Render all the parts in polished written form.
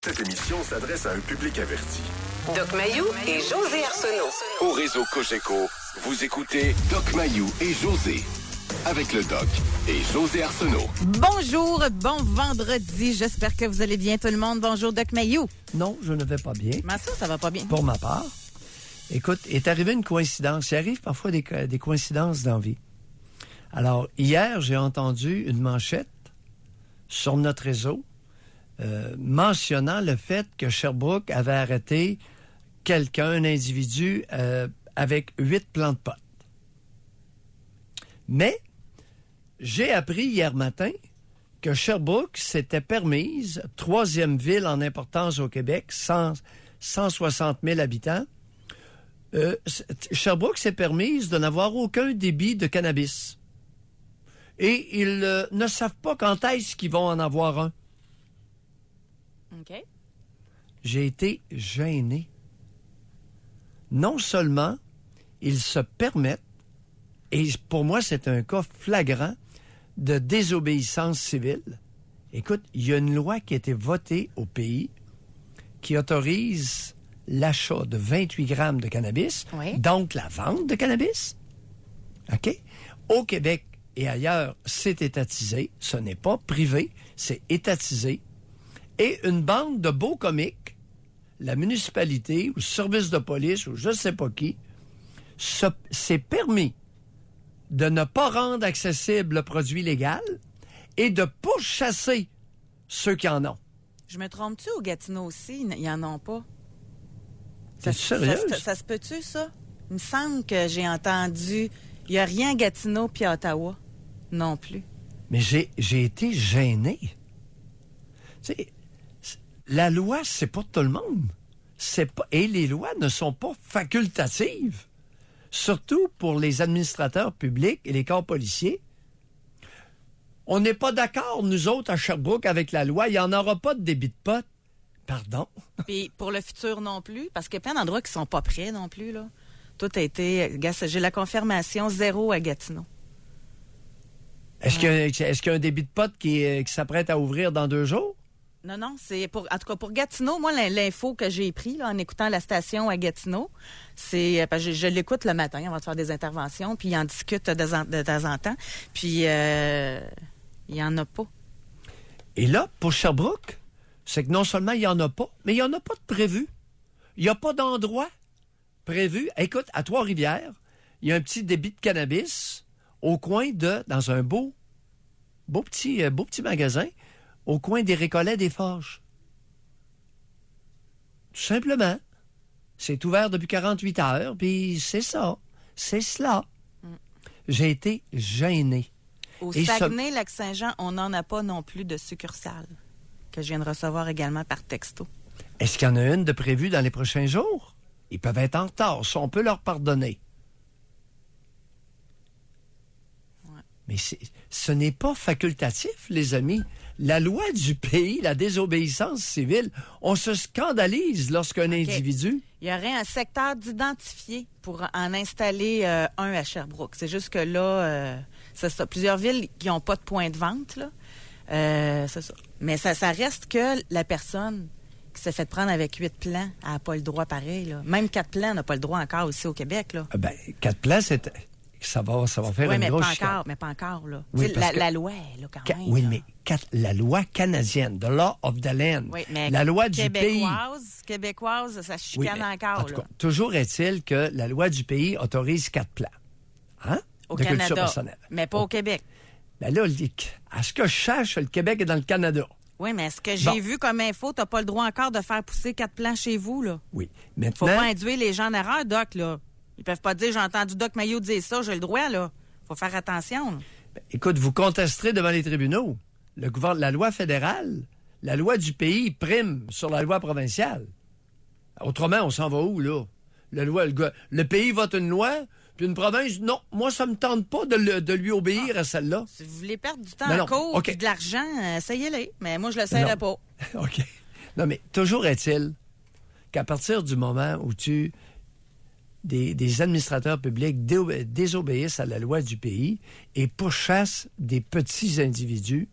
Cette émission s'adresse à un public averti. Doc Mayou et José Arsenault. Au réseau Cogeco, vous écoutez Doc Mayou et José. Avec le Doc et José Arsenault. Bonjour, bon vendredi. J'espère que vous allez bien tout le monde. Bonjour Doc Mayou. Non, je ne vais pas bien. Comment ça va pas bien? Pour ma part. Écoute, est arrivée une coïncidence. Il arrive parfois des coïncidences dans la vie. Alors, hier, j'ai entendu une manchette sur notre réseau mentionnant le fait que Sherbrooke avait arrêté quelqu'un, un individu, avec 8 plants de pot. Mais, j'ai appris hier matin que Sherbrooke s'était permise, 3e ville en importance au Québec, 160 000 habitants, Sherbrooke s'est permise de n'avoir aucun débit de cannabis. Et ils ne savent pas quand est-ce qu'ils vont en avoir un. OK. J'ai été gêné. Non seulement ils se permettent, et pour moi c'est un cas flagrant de désobéissance civile. Écoute, il y a une loi qui a été votée au pays qui autorise l'achat de 28 grammes de cannabis, oui. Donc la vente de cannabis. OK? Au Québec et ailleurs, c'est étatisé. Ce n'est pas privé, c'est étatisé. Et une bande de beaux comiques, la municipalité ou le service de police ou je ne sais pas qui, s'est permis de ne pas rendre accessible le produit légal et de pourchasser ceux qui en ont. Je me trompe-tu au Gatineau aussi? Ils n'en ont pas. T'es sérieuse? Ça se peut-tu, ça? Il me semble que j'ai entendu... Il n'y a rien à Gatineau puis à Ottawa. Non plus. Mais j'ai été gêné. Tu sais, la loi, c'est pour tout le monde. Et les lois ne sont pas facultatives. Surtout pour les administrateurs publics et les corps policiers. On n'est pas d'accord, nous autres, à Sherbrooke, avec la loi. Il n'y en aura pas de débit de pot. Pardon? Puis pour le futur non plus, parce qu'il y a plein d'endroits qui sont pas prêts non plus, là. Tout a été... J'ai la confirmation 0 à Gatineau. Est-ce qu'il y a un débit de pot qui s'apprête à ouvrir dans 2 jours? Non, c'est pour, en tout cas pour Gatineau, moi, l'info que j'ai prise en écoutant la station à Gatineau, c'est, parce que je l'écoute le matin avant de faire des interventions, puis il en discute de temps en temps, puis il n'y en a pas. Et là, pour Sherbrooke, c'est que non seulement il n'y en a pas, mais il n'y en a pas de prévu. Il n'y a pas d'endroit prévu. Écoute, à Trois-Rivières, il y a un petit débit de cannabis au coin dans un beau petit magasin, au coin des Récollets des Forges. Tout simplement. C'est ouvert depuis 48 heures, puis c'est ça. C'est cela. J'ai été gêné. Au Saguenay, Lac-Saint-Jean, on n'en a pas non plus de succursale, que je viens de recevoir également par texto. Est-ce qu'il y en a une de prévue dans les prochains jours? Ils peuvent être en retard, ça, on peut leur pardonner. Ouais. Mais ce n'est pas facultatif, les amis. La loi du pays, la désobéissance civile, on se scandalise lorsqu'un individu... Il y aurait un secteur d'identifié pour en installer un à Sherbrooke. C'est juste que là, c'est ça. Plusieurs villes qui n'ont pas de point de vente, là. C'est ça. Mais ça reste que la personne qui s'est fait prendre avec 8 plants n'a pas le droit pareil, là. Même 4 plants n'a pas le droit encore aussi au Québec, là. 4 plants, ça va faire une grosse chicane. Mais pas encore, là. Oui, la loi, là, quand même. Oui, là. mais la loi canadienne, the law of the land, oui, mais la loi du pays... Québécoise, ça chicane encore, en tout cas, là. toujours est-il que la loi du pays autorise 4 plants. Hein? Au de Canada, culture personnelle. mais pas au Québec. Ben là, à ce que je sache, le Québec est dans le Canada. Oui, mais ce que j'ai vu comme info, t'as pas le droit encore de faire pousser 4 plants chez vous, là. Oui. Faut Maintenant... pas induire les gens en erreur, Doc, là. Ils peuvent pas dire, j'ai entendu Doc Mayou dire ça, j'ai le droit, là. Faut faire attention, là. Écoute, vous contesterez devant les tribunaux. La loi fédérale, la loi du pays prime sur la loi provinciale. Autrement, on s'en va où, là? Le pays vote une loi, puis une province, non, moi, ça me tente pas de lui obéir à celle-là. Si vous voulez perdre du temps en cours et de l'argent, essayez-les. Mais moi, je le serai pas. OK. Non, mais toujours est-il qu'à partir du moment où des administrateurs publics désobéissent à la loi du pays et pourchassent des petits individus,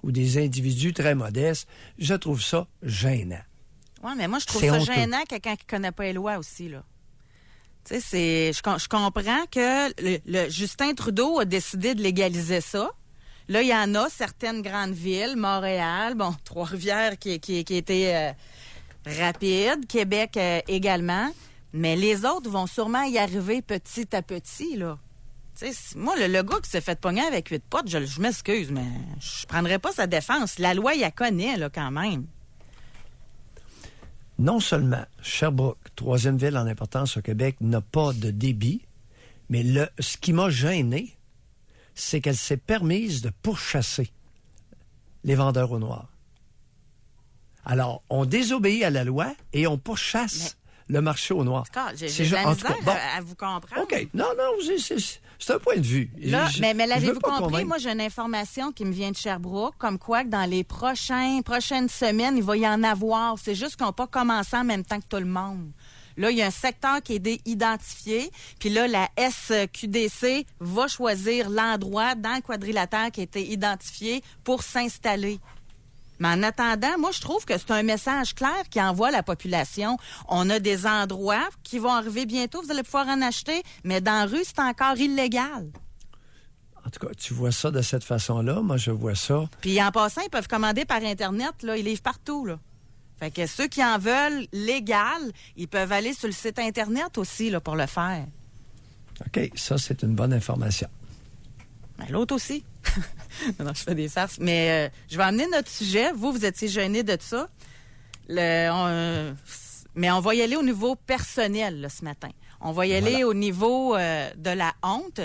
ou des individus très modestes, je trouve ça gênant. Oui, mais moi, je trouve C'est ça honteux. gênant quelqu'un qui ne connaît pas les lois aussi, là. Tu sais, je comprends que le Justin Trudeau a décidé de légaliser ça. Là, il y en a certaines grandes villes, Montréal, bon, Trois-Rivières qui était rapide, Québec également, mais les autres vont sûrement y arriver petit à petit, là. Tu sais, moi, le gars qui s'est fait pogner avec 8 potes, je m'excuse, mais je prendrais pas sa défense. La loi, il la connaît, là, quand même. Non seulement Sherbrooke, troisième ville en importance au Québec, n'a pas de débit, mais ce qui m'a gêné, c'est qu'elle s'est permise de pourchasser les vendeurs au noir. Alors, on désobéit à la loi et on pourchasse le marché au noir. D'accord, j'ai C'est de la en tout cas, misère bon. à vous comprendre. OK. Non, c'est un point de vue. Là, mais je l'avez-vous veux pas compris? convaincre. Moi, j'ai une information qui me vient de Sherbrooke, comme quoi que dans les prochaines semaines, il va y en avoir. C'est juste qu'on n'a pas commencé en même temps que tout le monde. Là, il y a un secteur qui est identifié, puis là, la SQDC va choisir l'endroit dans le quadrilatère qui a été identifié pour s'installer. Mais en attendant, moi, je trouve que c'est un message clair qui envoie à la population. On a des endroits qui vont arriver bientôt, vous allez pouvoir en acheter, mais dans la rue, c'est encore illégal. En tout cas, tu vois ça de cette façon-là. Moi, je vois ça. Puis en passant, ils peuvent commander par Internet, là, ils livrent partout, là. Fait que ceux qui en veulent légal, ils peuvent aller sur le site Internet aussi, là, pour le faire. OK, ça, c'est une bonne information. Ben, l'autre aussi. Non, je fais des farces. Mais je vais amener notre sujet. Vous étiez gênés de ça. Mais on va y aller au niveau personnel, là, ce matin. On va y aller au niveau de la honte.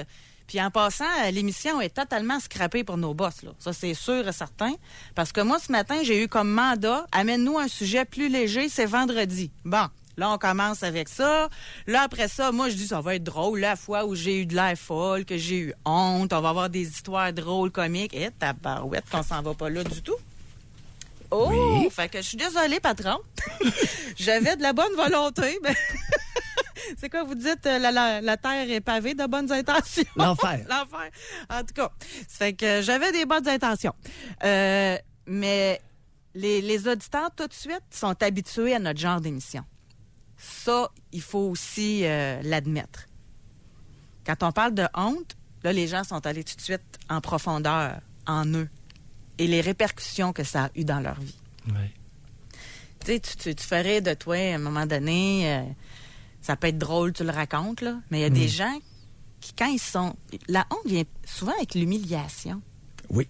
Puis en passant, l'émission est totalement scrappée pour nos boss, là. Ça, c'est sûr et certain. Parce que moi, ce matin, j'ai eu comme mandat, amène-nous un sujet plus léger, c'est vendredi. Bon, là, on commence avec ça. Là, après ça, moi, je dis, ça va être drôle. La fois où j'ai eu de l'air folle, que j'ai eu honte, on va avoir des histoires drôles, comiques. Et tabarouette, qu'on s'en va pas là du tout. Oh! Oui. Fait que je suis désolée, patron. J'avais de la bonne volonté, mais... C'est quoi, vous dites, la terre est pavée de bonnes intentions? L'enfer. L'enfer. En tout cas, ça fait que j'avais des bonnes intentions. Mais les auditeurs, tout de suite, sont habitués à notre genre d'émission. Ça, il faut aussi l'admettre. Quand on parle de honte, là, les gens sont allés tout de suite en profondeur, en eux, et les répercussions que ça a eu dans leur vie. Oui. Tu sais, tu ferais de toi, à un moment donné... ça peut être drôle, tu le racontes, là, mais il y a des gens qui, quand ils sont... La honte vient souvent avec l'humiliation. Oui.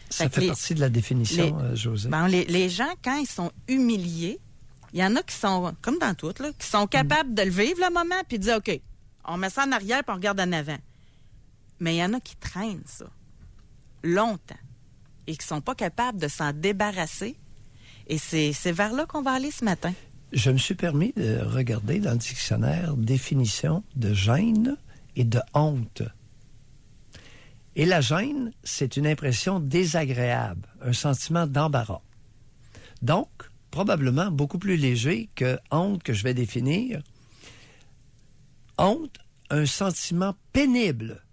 Ça Fait que fait partie de la définition, José. Bon, les gens, quand ils sont humiliés, il y en a qui sont, comme dans tout, là, qui sont capables de le vivre, le moment, puis de dire, OK, on met ça en arrière, puis on regarde en avant. Mais il y en a qui traînent ça longtemps et qui sont pas capables de s'en débarrasser. Et c'est vers là qu'on va aller ce matin. Je me suis permis de regarder dans le dictionnaire définition de gêne et de honte. Et la gêne, c'est une impression désagréable, un sentiment d'embarras. Donc, probablement beaucoup plus léger que honte que je vais définir. Honte, un sentiment pénible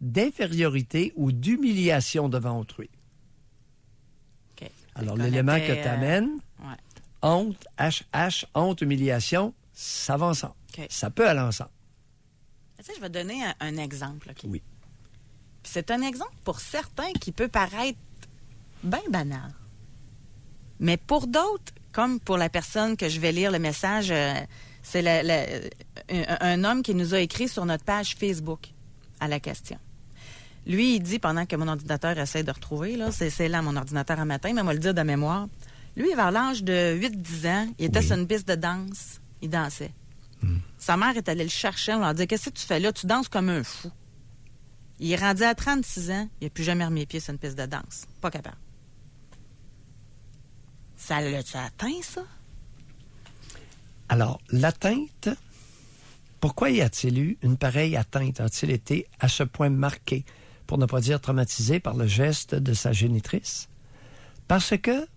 d'infériorité ou d'humiliation devant autrui. OK. Alors, Je l'élément que connaissais, tu amènes, ouais. honte, honte, humiliation, ça va ensemble. OK. Ça peut aller ensemble. Tu sais, je vais donner un exemple. OK? Oui. Puis c'est un exemple pour certains qui peut paraître bien banal. Mais pour d'autres, comme pour la personne que je vais lire le message, c'est un homme qui nous a écrit sur notre page Facebook à la question. Lui, il dit, pendant que mon ordinateur essaie de retrouver, là, c'est là mon ordinateur un matin, mais on va le dire de mémoire. Lui, vers l'âge de 8-10 ans, il était sur une piste de danse. Il dansait. Sa mère est allée le chercher. On leur dit, qu'est-ce que tu fais là? Tu danses comme un fou. Il est rendu à 36 ans. Il n'a plus jamais remis les pieds sur une piste de danse. Pas capable. Ça l'a-tu atteint, ça? Alors, l'atteinte, pourquoi y a-t-il eu une pareille atteinte? A-t-il été à ce point marqué, pour ne pas dire traumatisé, par le geste de sa génitrice? Parce que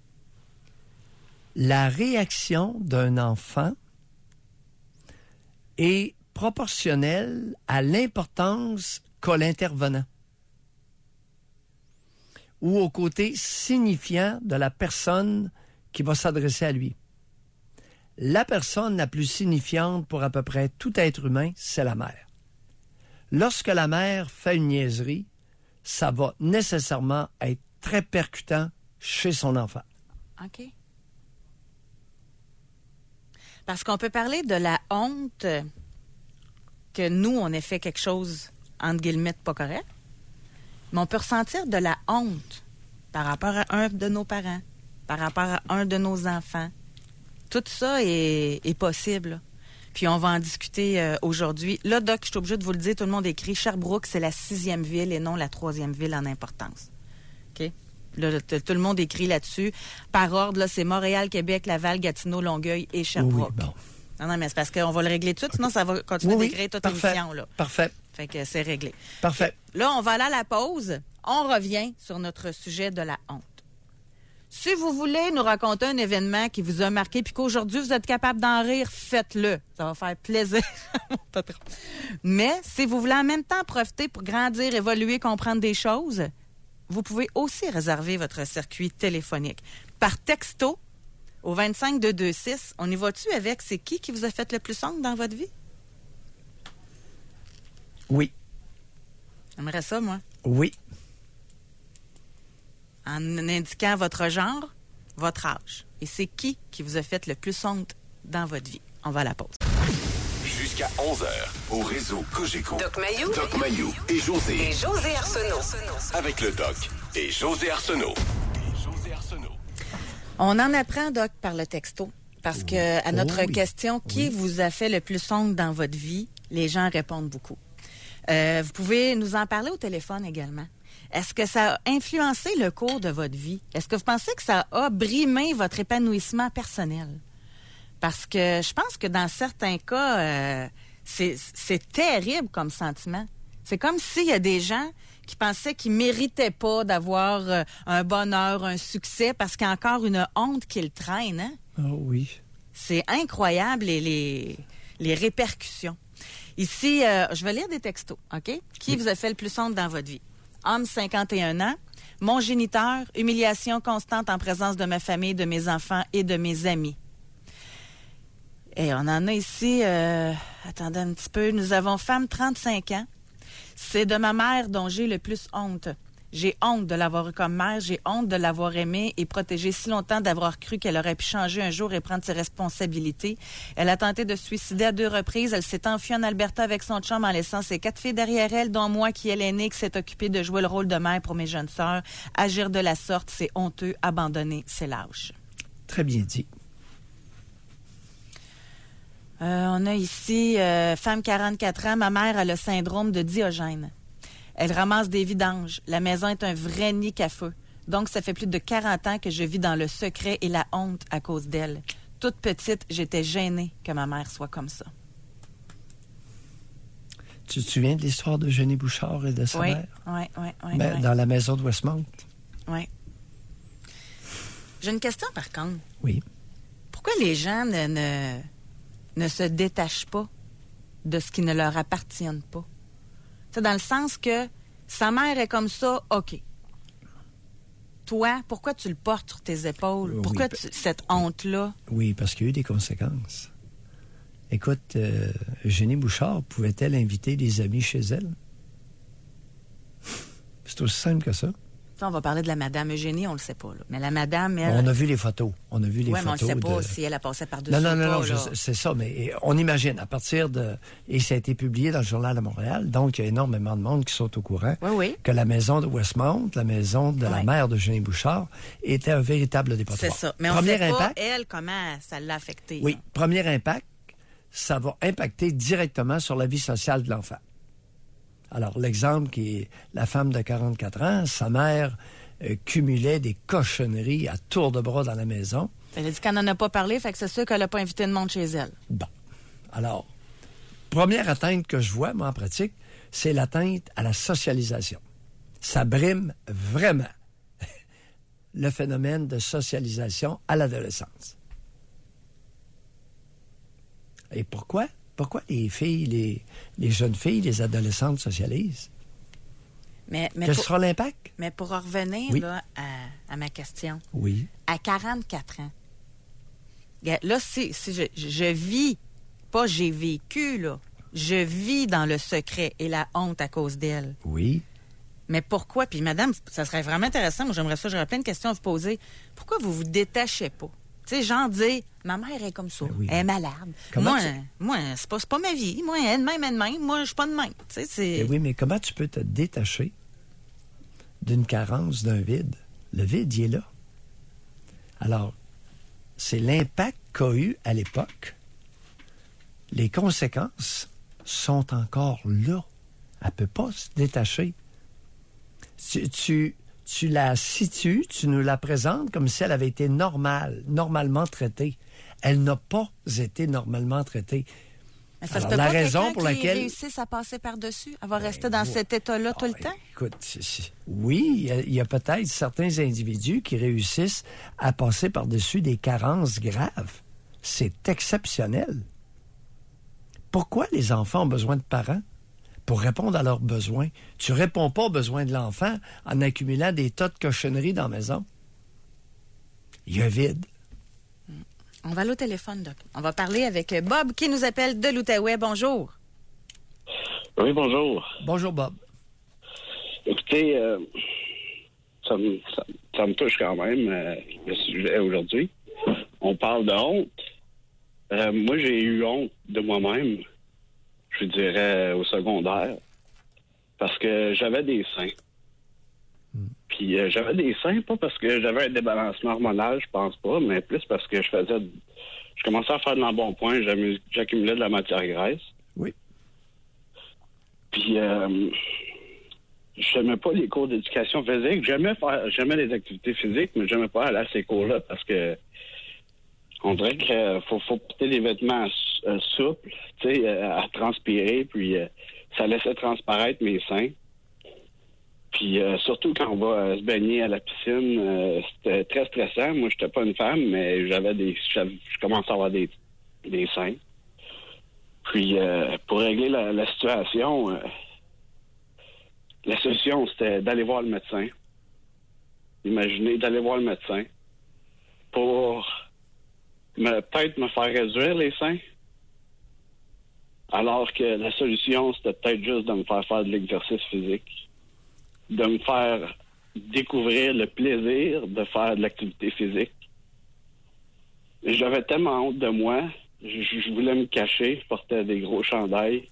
la réaction d'un enfant est proportionnelle à l'importance qu'a l'intervenant. ou au côté signifiant de la personne qui va s'adresser à lui. La personne la plus signifiante pour à peu près tout être humain, c'est la mère. Lorsque la mère fait une niaiserie, ça va nécessairement être très percutant chez son enfant. OK. Parce qu'on peut parler de la honte que nous, on ait fait quelque chose, entre guillemets, de pas correct, mais on peut ressentir de la honte par rapport à un de nos parents, par rapport à un de nos enfants. Tout ça est possible, là. Puis on va en discuter aujourd'hui. Là, Doc, je suis obligée de vous le dire, tout le monde écrit Sherbrooke, c'est la 6e ville et non la 3e ville en importance. OK? Là, tout le monde écrit là-dessus. Par ordre, là, c'est Montréal, Québec, Laval, Gatineau, Longueuil et Sherbrooke. Oui, bon. Non, mais c'est parce qu'on va le régler tout de suite, sinon ça va continuer d'écrire toute l'émission, là. Parfait. Fait que c'est réglé. Parfait. Là, on va aller à la pause. On revient sur notre sujet de la honte. Si vous voulez nous raconter un événement qui vous a marqué puis qu'aujourd'hui, vous êtes capable d'en rire, faites-le. Ça va faire plaisir à mon patron. Mais si vous voulez en même temps profiter pour grandir, évoluer, comprendre des choses, vous pouvez aussi réserver votre circuit téléphonique. Par texto, au 25226, on y va-tu avec c'est qui vous a fait le plus honte dans votre vie? Oui. J'aimerais ça, moi. Oui. En indiquant votre genre, votre âge. Et c'est qui vous a fait le plus honte dans votre vie? On va à la pause. Jusqu'à 11h, au réseau Cogeco. Doc Mayou. Doc Mayou et José. Et José Arsenault. Avec le Doc et José Arsenault. On en apprend, Doc, par le texto. Parce que à notre oui. question, qui vous a fait le plus honte dans votre vie, les gens répondent beaucoup. Vous pouvez nous en parler au téléphone également. Est-ce que ça a influencé le cours de votre vie? Est-ce que vous pensez que ça a brimé votre épanouissement personnel? Parce que je pense que dans certains cas, c'est terrible comme sentiment. C'est comme s'il y a des gens qui pensaient qu'ils ne méritaient pas d'avoir un bonheur, un succès, parce qu'il y a encore une honte qu'ils traînent. Hein? Oh oui. C'est incroyable les répercussions. Ici, je vais lire des textos, OK? Qui vous a fait le plus honte dans votre vie? Homme, 51 ans. Mon géniteur, humiliation constante en présence de ma famille, de mes enfants et de mes amis. Et on en a ici, attendez un petit peu, nous avons femme, 35 ans. C'est de ma mère dont j'ai le plus honte. J'ai honte de l'avoir eu comme mère, j'ai honte de l'avoir aimée et protégée si longtemps, d'avoir cru qu'elle aurait pu changer un jour et prendre ses responsabilités. Elle a tenté de se suicider à 2 reprises. Elle s'est enfuie en Alberta avec son chum en laissant ses 4 filles derrière elle, dont moi qui est l'aînée, qui s'est occupée de jouer le rôle de mère pour mes jeunes sœurs. Agir de la sorte, c'est honteux. Abandonner, c'est lâche. Très bien dit. On a ici, femme 44 ans, ma mère a le syndrome de Diogène. Elle ramasse des vidanges. La maison est un vrai nid à feu. Donc, ça fait plus de 40 ans que je vis dans le secret et la honte à cause d'elle. Toute petite, j'étais gênée que ma mère soit comme ça. Tu te souviens de l'histoire de Jenny Bouchard et de sa mère? Oui. Dans la maison de Westmount? Oui. J'ai une question, par contre. Oui. Pourquoi les gens ne se détachent pas de ce qui ne leur appartient pas? C'est dans le sens que sa mère est comme ça, OK. Toi, pourquoi tu le portes sur tes épaules? Pourquoi cette honte-là? Oui, parce qu'il y a eu des conséquences. Écoute, Jenny Bouchard, pouvait-elle inviter des amis chez elle? C'est aussi simple que ça. Ça, on va parler de la madame Eugénie, on le sait pas. Là. Mais la madame, elle... On a vu les photos. On a vu les mais on photos. ne sait pas si elle a passé par-dessus Non, ou pas. c'est ça. Mais on imagine, à partir de... Et ça a été publié dans le Journal de Montréal, donc il y a énormément de monde qui sont au courant que la maison de Westmount, la maison de la mère de Jenny Bouchard, était un véritable dépotoir. C'est ça. Mais on ne sait pas, elle, comment ça l'a affectée. Oui, premier impact, ça va impacter directement sur la vie sociale de l'enfant. Alors, l'exemple qui est la femme de 44 ans, sa mère cumulait des cochonneries à tour de bras dans la maison. Elle a dit qu'elle n'en a pas parlé, fait que c'est sûr qu'elle n'a pas invité de monde chez elle. Bon. Alors, première atteinte que je vois, moi, en pratique, c'est l'atteinte à la socialisation. Ça brime vraiment le phénomène de socialisation à l'adolescence. Et pourquoi? Pourquoi les filles, les jeunes filles, les adolescentes socialisent? Mais Quel sera l'impact? Mais pour en revenir Oui. là, à ma question, Oui. à 44 ans, là, si je vis, pas j'ai vécu, là, je vis dans le secret et la honte à cause d'elle. Oui. Mais pourquoi? Puis madame, ça serait vraiment intéressant, moi j'aimerais ça, j'aurais plein de questions à vous poser. Pourquoi vous vous détachez pas? Tu sais, genre dire, ma mère est comme ça, Ben oui. elle est malade. Comment Moi, c'est pas ma vie. Moi, elle de même. Moi, je suis pas de même. Tu sais, c'est... Eh oui, mais comment tu peux te détacher d'une carence, d'un vide? Le vide, il est là. Alors, c'est l'impact qu'a eu à l'époque. Les conséquences sont encore là. Elle ne peut pas se détacher. Tu la situes, tu nous la présentes comme si elle avait été normalement traitée. Elle n'a pas été normalement traitée. Mais ça se Alors, peut la pas raison quelqu'un pour qui laquelle- réussisse à passer par-dessus, à rester dans cet état-là tout le temps? Écoute, oui, il y a peut-être certains individus qui réussissent à passer par-dessus des carences graves. C'est exceptionnel. Pourquoi les enfants ont besoin de parents? Pour répondre à leurs besoins. Tu réponds pas aux besoins de l'enfant en accumulant des tas de cochonneries dans la maison. Il y a un vide. On va aller au téléphone, Doc. On va parler avec Bob qui nous appelle de l'Outaouais. Bonjour. Oui, bonjour. Bonjour, Bob. Écoutez, ça me touche quand même, le sujet aujourd'hui. On parle de honte. Moi, j'ai eu honte de moi-même, je dirais, au secondaire, parce que j'avais des seins. Puis j'avais des seins, pas parce que j'avais un débalancement hormonal, je pense pas, mais plus parce que je commençais à faire de l'embonpoint, j'accumulais de la matière graisse. Oui. Puis j'aimais pas les cours d'éducation physique. J'aimais les activités physiques, mais j'aimais pas aller à ces cours-là parce que on dirait qu'il faut porter des vêtements souples, tu sais, à transpirer, puis ça laissait transparaître mes seins. Puis surtout quand on va se baigner à la piscine, c'était très stressant. Moi, j'étais pas une femme, mais je commençais à avoir des seins. Puis pour régler la situation, la solution, c'était d'aller voir le médecin. Imaginez d'aller voir le médecin pour peut-être me faire réduire les seins. Alors que la solution, c'était peut-être juste de me faire de l'exercice physique. De me faire découvrir le plaisir de faire de l'activité physique. Et j'avais tellement honte de moi, je voulais me cacher, je portais des gros chandails,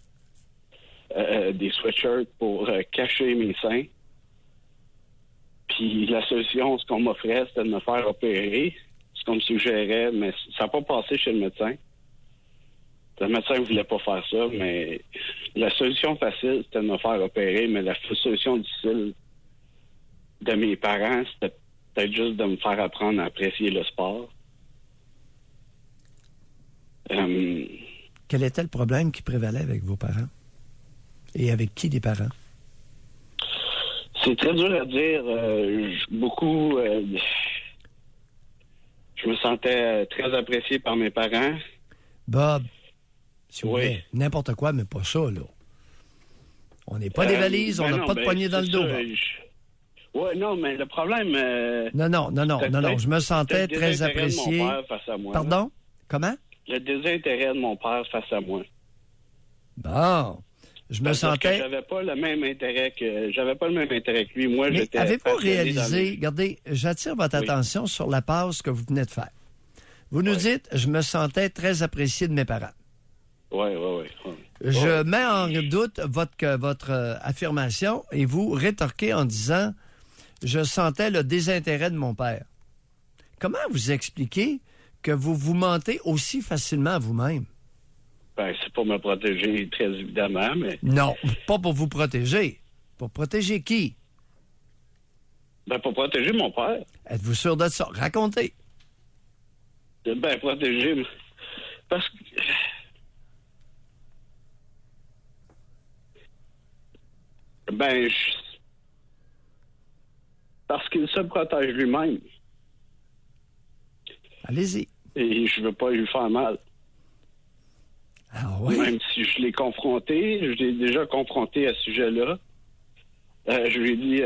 des sweatshirts pour cacher mes seins. Puis la solution, ce qu'on m'offrait, c'était de me faire opérer, ce qu'on me suggérait, mais ça n'a pas passé chez le médecin. Le médecin ne voulait pas faire ça, mais la solution facile, c'était de me faire opérer, mais la solution difficile de mes parents, c'était peut-être juste de me faire apprendre à apprécier le sport. Quel était le problème qui prévalait avec vos parents? Et avec qui des parents? C'est très dur à dire. Je me sentais très apprécié par mes parents. Bob, s'il vous Oui. plaît, n'importe quoi, mais pas ça, là. On n'est pas des valises, on n'a pas de poignée dans le dos, Bob. Oui, non, mais le problème... Non, je me sentais c'était le très désintérêt de apprécié. mon père face à moi. Pardon? Comment? Le désintérêt de mon père face à moi. Bon, je me Parce que sentais... j'avais pas le même intérêt que lui. Moi, Mais j'étais avez-vous passionné dans réalisé, les- regardez, j'attire votre Oui. attention sur la pause que vous venez de faire. Vous nous Oui. dites, je me sentais très apprécié de mes parents. Oui. Je mets en doute votre affirmation et vous rétorquez en disant, je sentais le désintérêt de mon père. Comment vous expliquez que vous vous mentez aussi facilement à vous-même? Ben, c'est pour me protéger, très évidemment, mais... Non, pas pour vous protéger. Pour protéger qui? Ben, pour protéger mon père. Êtes-vous sûr de ça? Racontez. Ben, protéger... Parce que... Ben, parce qu'il se protège lui-même. Allez-y. Et je veux pas lui faire mal. Ah oui? Même si je l'ai déjà confronté à ce sujet-là. Je lui ai dit,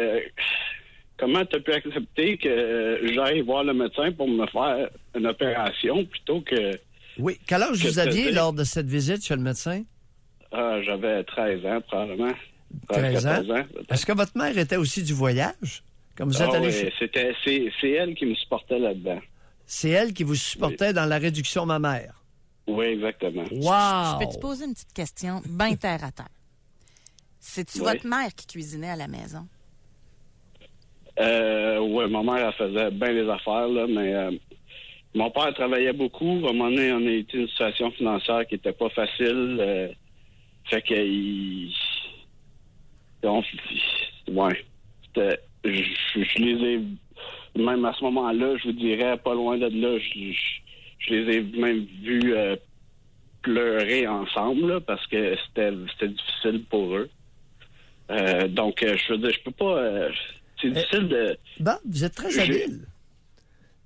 comment tu as pu accepter que j'aille voir le médecin pour me faire une opération plutôt que... Oui. Quel âge Que vous aviez t'as dit? lors de cette visite chez le médecin? J'avais 13 ans, probablement. 13 ans. 14 ans. peut-être. Est-ce que votre mère était aussi du voyage? Comme vous êtes allé oui, c'est elle qui me supportait là-dedans. C'est elle qui vous supportait dans la réduction mammaire. Oui, exactement. Wow! Je peux te poser une petite question, bien terre à terre. C'est-tu Oui. votre mère qui cuisinait à la maison? Oui, ma mère, elle faisait bien les affaires, là, mais mon père travaillait beaucoup. À un moment donné, on a été une situation financière qui était pas facile. Fait que ouais. Je les ai, même à ce moment-là, je vous dirais, pas loin de là, je les ai même vus pleurer ensemble, là, parce que c'était difficile pour eux. Donc, je veux dire, je peux pas... c'est difficile de... Bob, vous êtes très habile.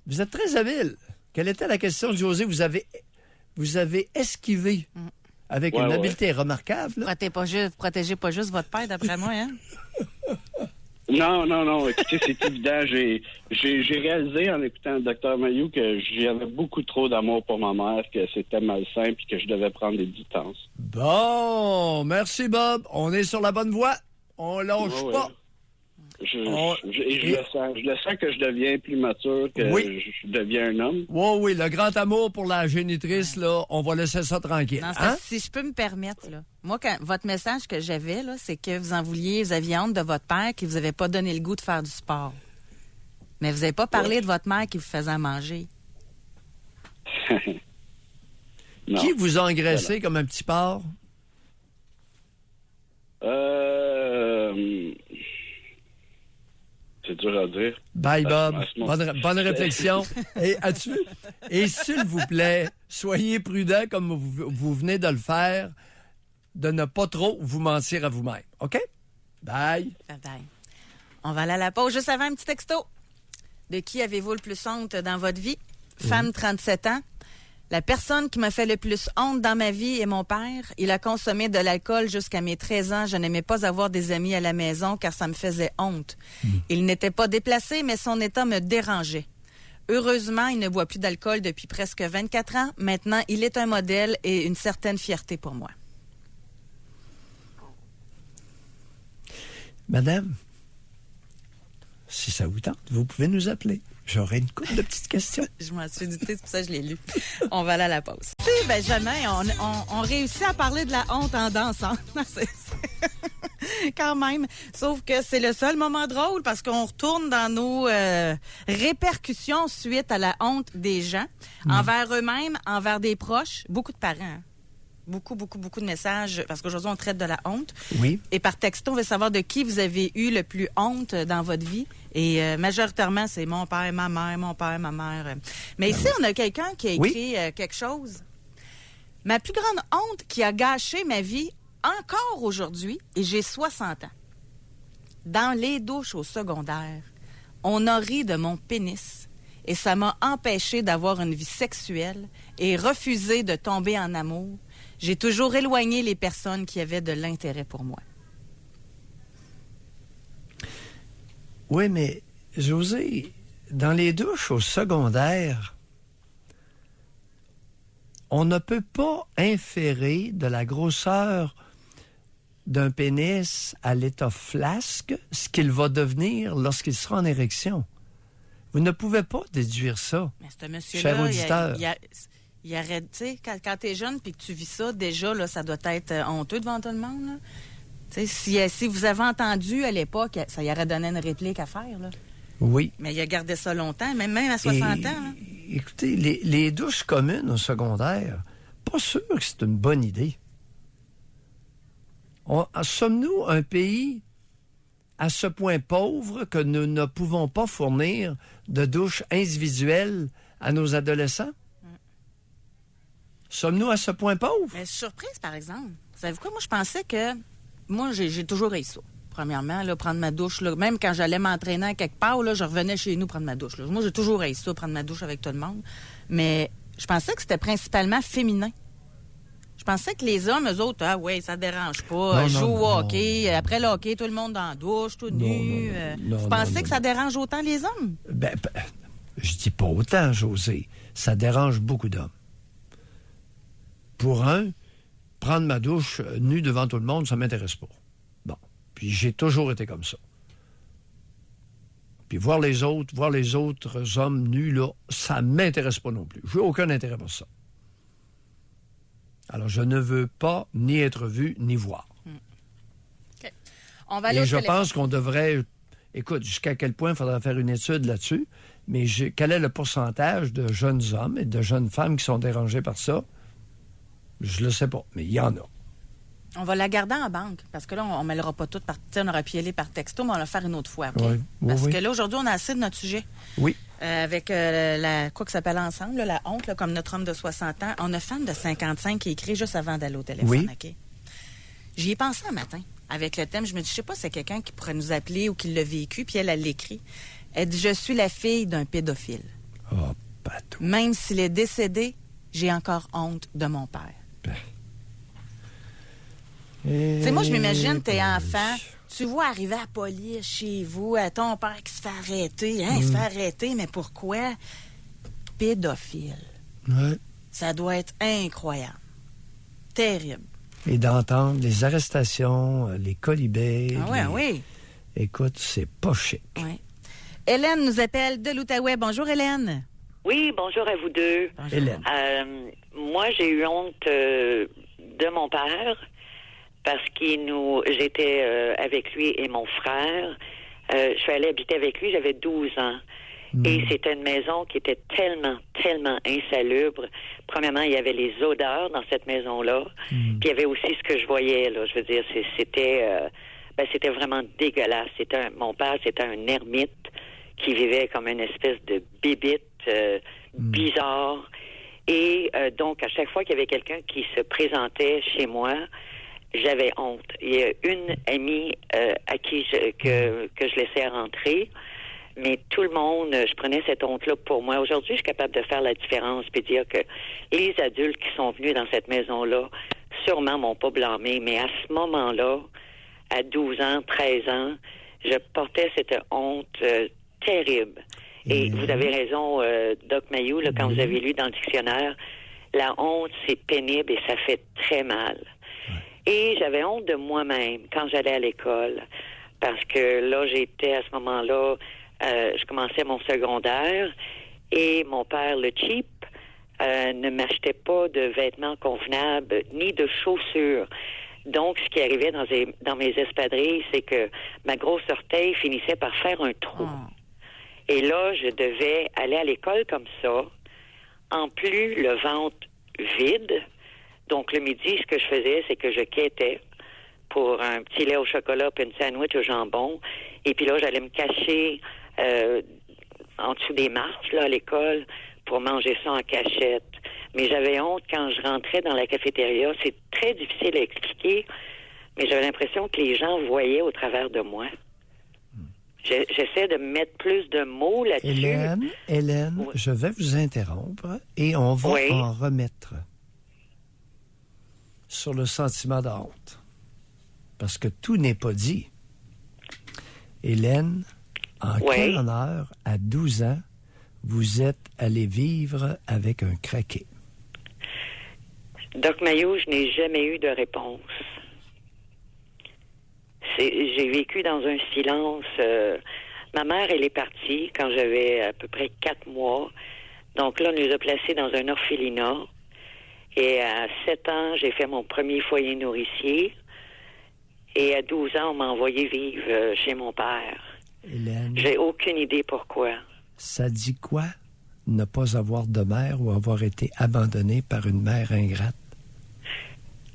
Vous êtes très habile. Quelle était la question de José? Vous avez esquivé avec Ouais, une ouais. habileté remarquable. là. Protégez pas juste votre père, d'après moi, hein? Non. Écoutez, c'est évident. J'ai réalisé en écoutant le Dr Mayou que j'avais beaucoup trop d'amour pour ma mère, que c'était malsain et que je devais prendre des distances. Bon, merci Bob. On est sur la bonne voie. On lâche Ouais, pas. ouais. Je le sens que je deviens plus mature, que Oui. je deviens un homme. Oui, le grand amour pour la génitrice, là, on va laisser ça tranquille. Non, Hein? si je peux me permettre, là. Moi, votre message que j'avais, là, c'est que vous aviez honte de votre père qui vous avait pas donné le goût de faire du sport. Mais vous n'avez pas parlé de votre mère qui vous faisait à manger. Non. Qui vous a engraissé comme un petit porc? C'est dur à dire. Bye, Bob. à ce moment- Bonne réflexion. Et s'il vous plaît, soyez prudent comme vous venez de le faire, de ne pas trop vous mentir à vous-même. OK? Bye. Bye. On va aller à la pause. Juste avant, un petit texto. De qui avez-vous le plus honte dans votre vie? Femme, 37 ans. La personne qui m'a fait le plus honte dans ma vie est mon père. Il a consommé de l'alcool jusqu'à mes 13 ans. Je n'aimais pas avoir des amis à la maison car ça me faisait honte. Il n'était pas déplacé, mais son état me dérangeait. Heureusement, il ne boit plus d'alcool depuis presque 24 ans. Maintenant, il est un modèle et une certaine fierté pour moi. Madame, si ça vous tente, vous pouvez nous appeler. J'aurai une couple de petites questions. Je m'en suis doutée, c'est pour ça que je l'ai lu. On va aller à la pause. Tu sais, Benjamin, on réussit à parler de la honte en dansant. Quand même. Sauf que c'est le seul moment drôle parce qu'on retourne dans nos répercussions suite à la honte des gens, envers eux-mêmes, envers des proches, beaucoup de parents. Hein. Beaucoup de messages, parce qu'aujourd'hui, on traite de la honte. Oui. Et par texto, on veut savoir de qui vous avez eu le plus honte dans votre vie. Et majoritairement, c'est mon père, ma mère. Mais ici, on a quelqu'un qui a écrit quelque chose. Ma plus grande honte qui a gâché ma vie encore aujourd'hui, et j'ai 60 ans. Dans les douches au secondaire, on a ri de mon pénis. Et ça m'a empêché d'avoir une vie sexuelle et refusé de tomber en amour. J'ai toujours éloigné les personnes qui avaient de l'intérêt pour moi. Oui, mais José, dans les douches au secondaire, on ne peut pas inférer de la grosseur d'un pénis à l'état flasque ce qu'il va devenir lorsqu'il sera en érection. Vous ne pouvez pas déduire ça. Mais ce monsieur-là, Cher auditeur. il arrête, tu sais, quand t'es jeune puis que tu vis ça, déjà, là, ça doit être honteux devant tout le monde, là. Tu sais, si vous avez entendu à l'époque, ça y aurait donné une réplique à faire, là. Oui. Mais il a gardé ça longtemps, même à 60 ans, là. Écoutez, les douches communes au secondaire, pas sûr que c'est une bonne idée. Sommes-nous un pays à ce point pauvre que nous ne pouvons pas fournir de douches individuelles à nos adolescents? Sommes-nous à ce point pauvre? Mais surprise, par exemple. Savez-vous quoi? Moi, je pensais que... Moi, j'ai toujours eu ça. Premièrement, là, prendre ma douche, là, même quand j'allais m'entraîner à quelque part, là, je revenais chez nous prendre ma douche. Là. Moi, j'ai toujours eu ça, prendre ma douche avec tout le monde. Mais je pensais que c'était principalement féminin. Je pensais que les hommes, eux autres, ça dérange pas. Non, Jouent non, au non. hockey. Après le hockey, tout le monde dans la douche, tout nu. non, Vous non, pensez non, que ça dérange autant les hommes? Je dis pas autant, José. Ça dérange beaucoup d'hommes. Pour un, prendre ma douche nue devant tout le monde, ça m'intéresse pas. Bon. Puis j'ai toujours été comme ça. Puis voir les autres hommes nus, là, ça m'intéresse pas non plus. J'ai aucun intérêt pour ça. Alors, je ne veux pas ni être vu, ni voir. Okay. On va aller Et au je téléphone. pense qu'on devrait... Écoute, jusqu'à quel point il faudrait faire une étude là-dessus, mais quel est le pourcentage de jeunes hommes et de jeunes femmes qui sont dérangés par ça? Je le sais pas, mais il y en a. On va la garder en banque, parce que là, on ne mêlera pas tout par... On aurait pu y aller par texto, mais on va le faire une autre fois, OK? Oui, Parce oui. que là, aujourd'hui, on a assez de notre sujet. Oui. Avec quoi que ça s'appelle ensemble, là, la honte, là, comme notre homme de 60 ans. On a Fan de 55 qui écrit juste avant d'aller au téléphone, Oui. OK? J'y ai pensé un matin, avec le thème. Je me dis, je sais pas si c'est quelqu'un qui pourrait nous appeler ou qui l'a vécu, puis elle l'écrit. Elle dit, je suis la fille d'un pédophile. Oh, bateau. Même s'il est décédé, j'ai encore honte de mon père. Tu sais, moi, je m'imagine, t'es enfant, tu vois arriver à la police chez vous, à ton père qui se fait arrêter. Hein, il se fait arrêter, mais pourquoi? Pédophile. Ouais. Ça doit être incroyable. Terrible. Et d'entendre les arrestations, les colibés. Ah oui, oui. Écoute, c'est pas chic. Ouais. Hélène nous appelle de l'Outaouais. Bonjour, Hélène. Oui, bonjour à vous deux. Bonjour. Hélène. Moi, j'ai eu honte de mon père parce j'étais avec lui et mon frère. Je suis allée habiter avec lui, j'avais 12 ans. Et c'était une maison qui était tellement, tellement insalubre. Premièrement, il y avait les odeurs dans cette maison-là. Puis il y avait aussi ce que je voyais, là. Je veux dire, c'était vraiment dégueulasse. Mon père, c'était un ermite qui vivait comme une espèce de bibite bizarre. Et donc, à chaque fois qu'il y avait quelqu'un qui se présentait chez moi, j'avais honte. Il y a une amie à qui que je laissais rentrer, mais tout le monde, je prenais cette honte-là pour moi. Aujourd'hui, je suis capable de faire la différence et dire que les adultes qui sont venus dans cette maison-là, sûrement m'ont pas blâmé, mais à ce moment-là, à 12 ans, 13 ans, je portais cette honte terrible. Et vous avez raison, Doc Mayou, là, quand vous avez lu dans le dictionnaire, la honte, c'est pénible et ça fait très mal. Et j'avais honte de moi-même quand j'allais à l'école, parce que là, j'étais à ce moment-là, je commençais mon secondaire et mon père, le cheap, ne m'achetait pas de vêtements convenables ni de chaussures. Donc, ce qui arrivait dans mes espadrilles, c'est que ma grosse orteille finissait par faire un trou. Et là, je devais aller à l'école comme ça, en plus le ventre vide. Donc, le midi, ce que je faisais, c'est que je quêtais pour un petit lait au chocolat puis une sandwich au jambon. Et puis là, j'allais me cacher en dessous des marches, là, à l'école, pour manger ça en cachette. Mais j'avais honte quand je rentrais dans la cafétéria. C'est très difficile à expliquer, mais j'avais l'impression que les gens voyaient au travers de moi. J'essaie de mettre plus de mots là-dessus. Hélène, Oui. je vais vous interrompre et on va en remettre sur le sentiment de honte. Parce que tout n'est pas dit. Hélène, en quel honneur, à 12 ans, vous êtes allée vivre avec un craqué? Doc Mayou, je n'ai jamais eu de réponse. J'ai vécu dans un silence. Ma mère, elle est partie quand j'avais à peu près 4 mois. Donc là, on nous a placés dans un orphelinat. Et à 7 ans, j'ai fait mon premier foyer nourricier. Et à 12 ans, on m'a envoyé vivre chez mon père. Hélène, J'ai aucune idée pourquoi. ça dit quoi, ne pas avoir de mère ou avoir été abandonné par une mère ingrate?